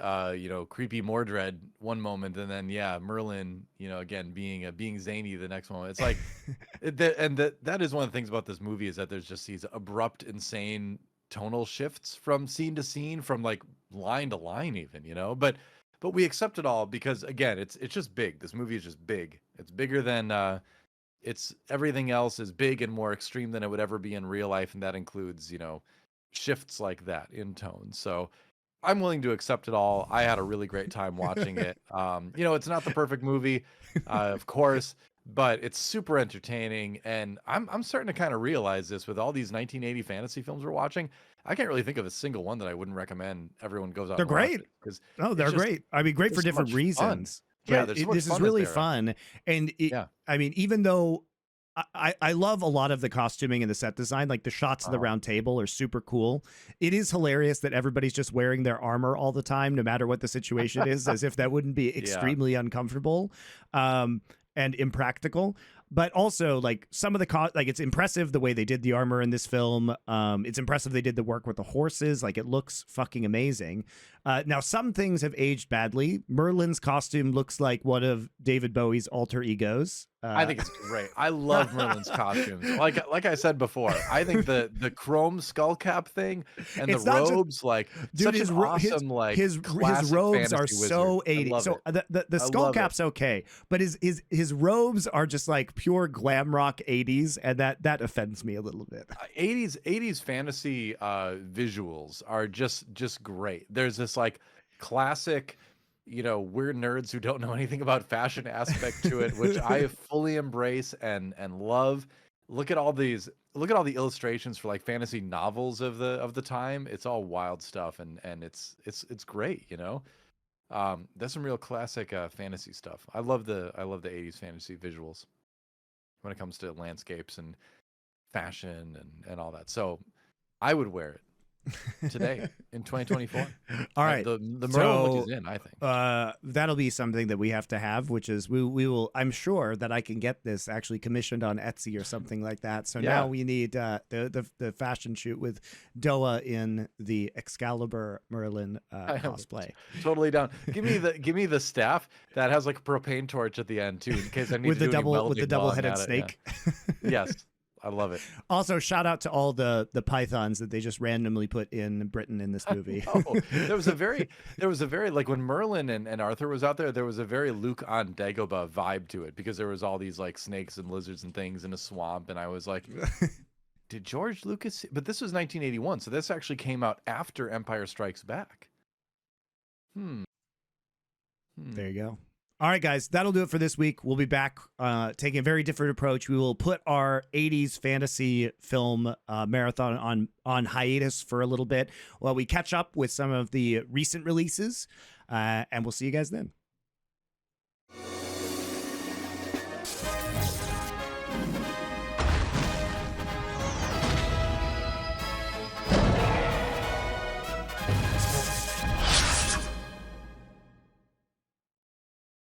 Mordred one moment, and then Merlin, you know, again being zany the next moment. It's like that is one of the things about this movie, is that there's just these abrupt, insane tonal shifts from scene to scene, from like line to line even, you know, but we accept it all because, again, it's just big. This movie is just big. It's bigger than it's everything else is big and more extreme than it would ever be in real life, and that includes, you know, shifts like that in tone. So I'm willing to accept it all. I had a really great time watching it. You know, it's not the perfect movie, of course, but it's super entertaining. And I'm starting to kind of realize this with all these 1980 fantasy films we're watching. I can't really think of a single one that I wouldn't recommend everyone goes out. They're great. They're great. I mean, great for so different much reasons. Yeah, this is really fun. And I mean, even though I love a lot of the costuming and the set design, like the shots of the round table are super cool. It is hilarious that everybody's just wearing their armor all the time, no matter what the situation is, as if that wouldn't be extremely uncomfortable and impractical. But also, like, some of the like, it's impressive the way they did the armor in this film. It's impressive they did the work with the horses. Like, it looks fucking amazing. Now, some things have aged badly. Merlin's costume looks like one of David Bowie's alter egos. I think it's great. I love Merlin's costumes. Like I said before, I think the chrome skull cap thing and the robes, like, dude, such an awesome, like, his robes are so 80s. So the skull cap's okay, but his robes are just like pure glam rock 80s, and that offends me a little bit. 80s fantasy visuals are just great. There's this like classic, you know, we're nerds who don't know anything about fashion aspect to it, which I fully embrace and love. Look at all the illustrations for like fantasy novels of the time. It's all wild stuff, and it's great, you know. That's some real classic fantasy stuff. I love the 80s fantasy visuals when it comes to landscapes and fashion and all that. So I would wear it today in 2024. All right, the Merlin look is in, I think. That'll be something that we have to have, which is we will. I'm sure that I can get this actually commissioned on Etsy or something like that. So now we need the fashion shoot with Doa in the Excalibur Merlin cosplay. Totally down. Give me the staff that has like a propane torch at the end too, in case I need with to the do any double welding with the while I'm double-headed at it, snake. Yes. I love it. Also, shout out to all the pythons that they just randomly put in Britain in this movie. Oh, there was a very like when Merlin and Arthur was out there was a very Luke on Dagobah vibe to it, because there was all these like snakes and lizards and things in a swamp, and I was like, did George Lucas? But this was 1981, so this actually came out after Empire Strikes Back. There you go. All right, guys, that'll do it for this week. We'll be back taking a very different approach. We will put our 80s fantasy film marathon on hiatus for a little bit while we catch up with some of the recent releases, and we'll see you guys then.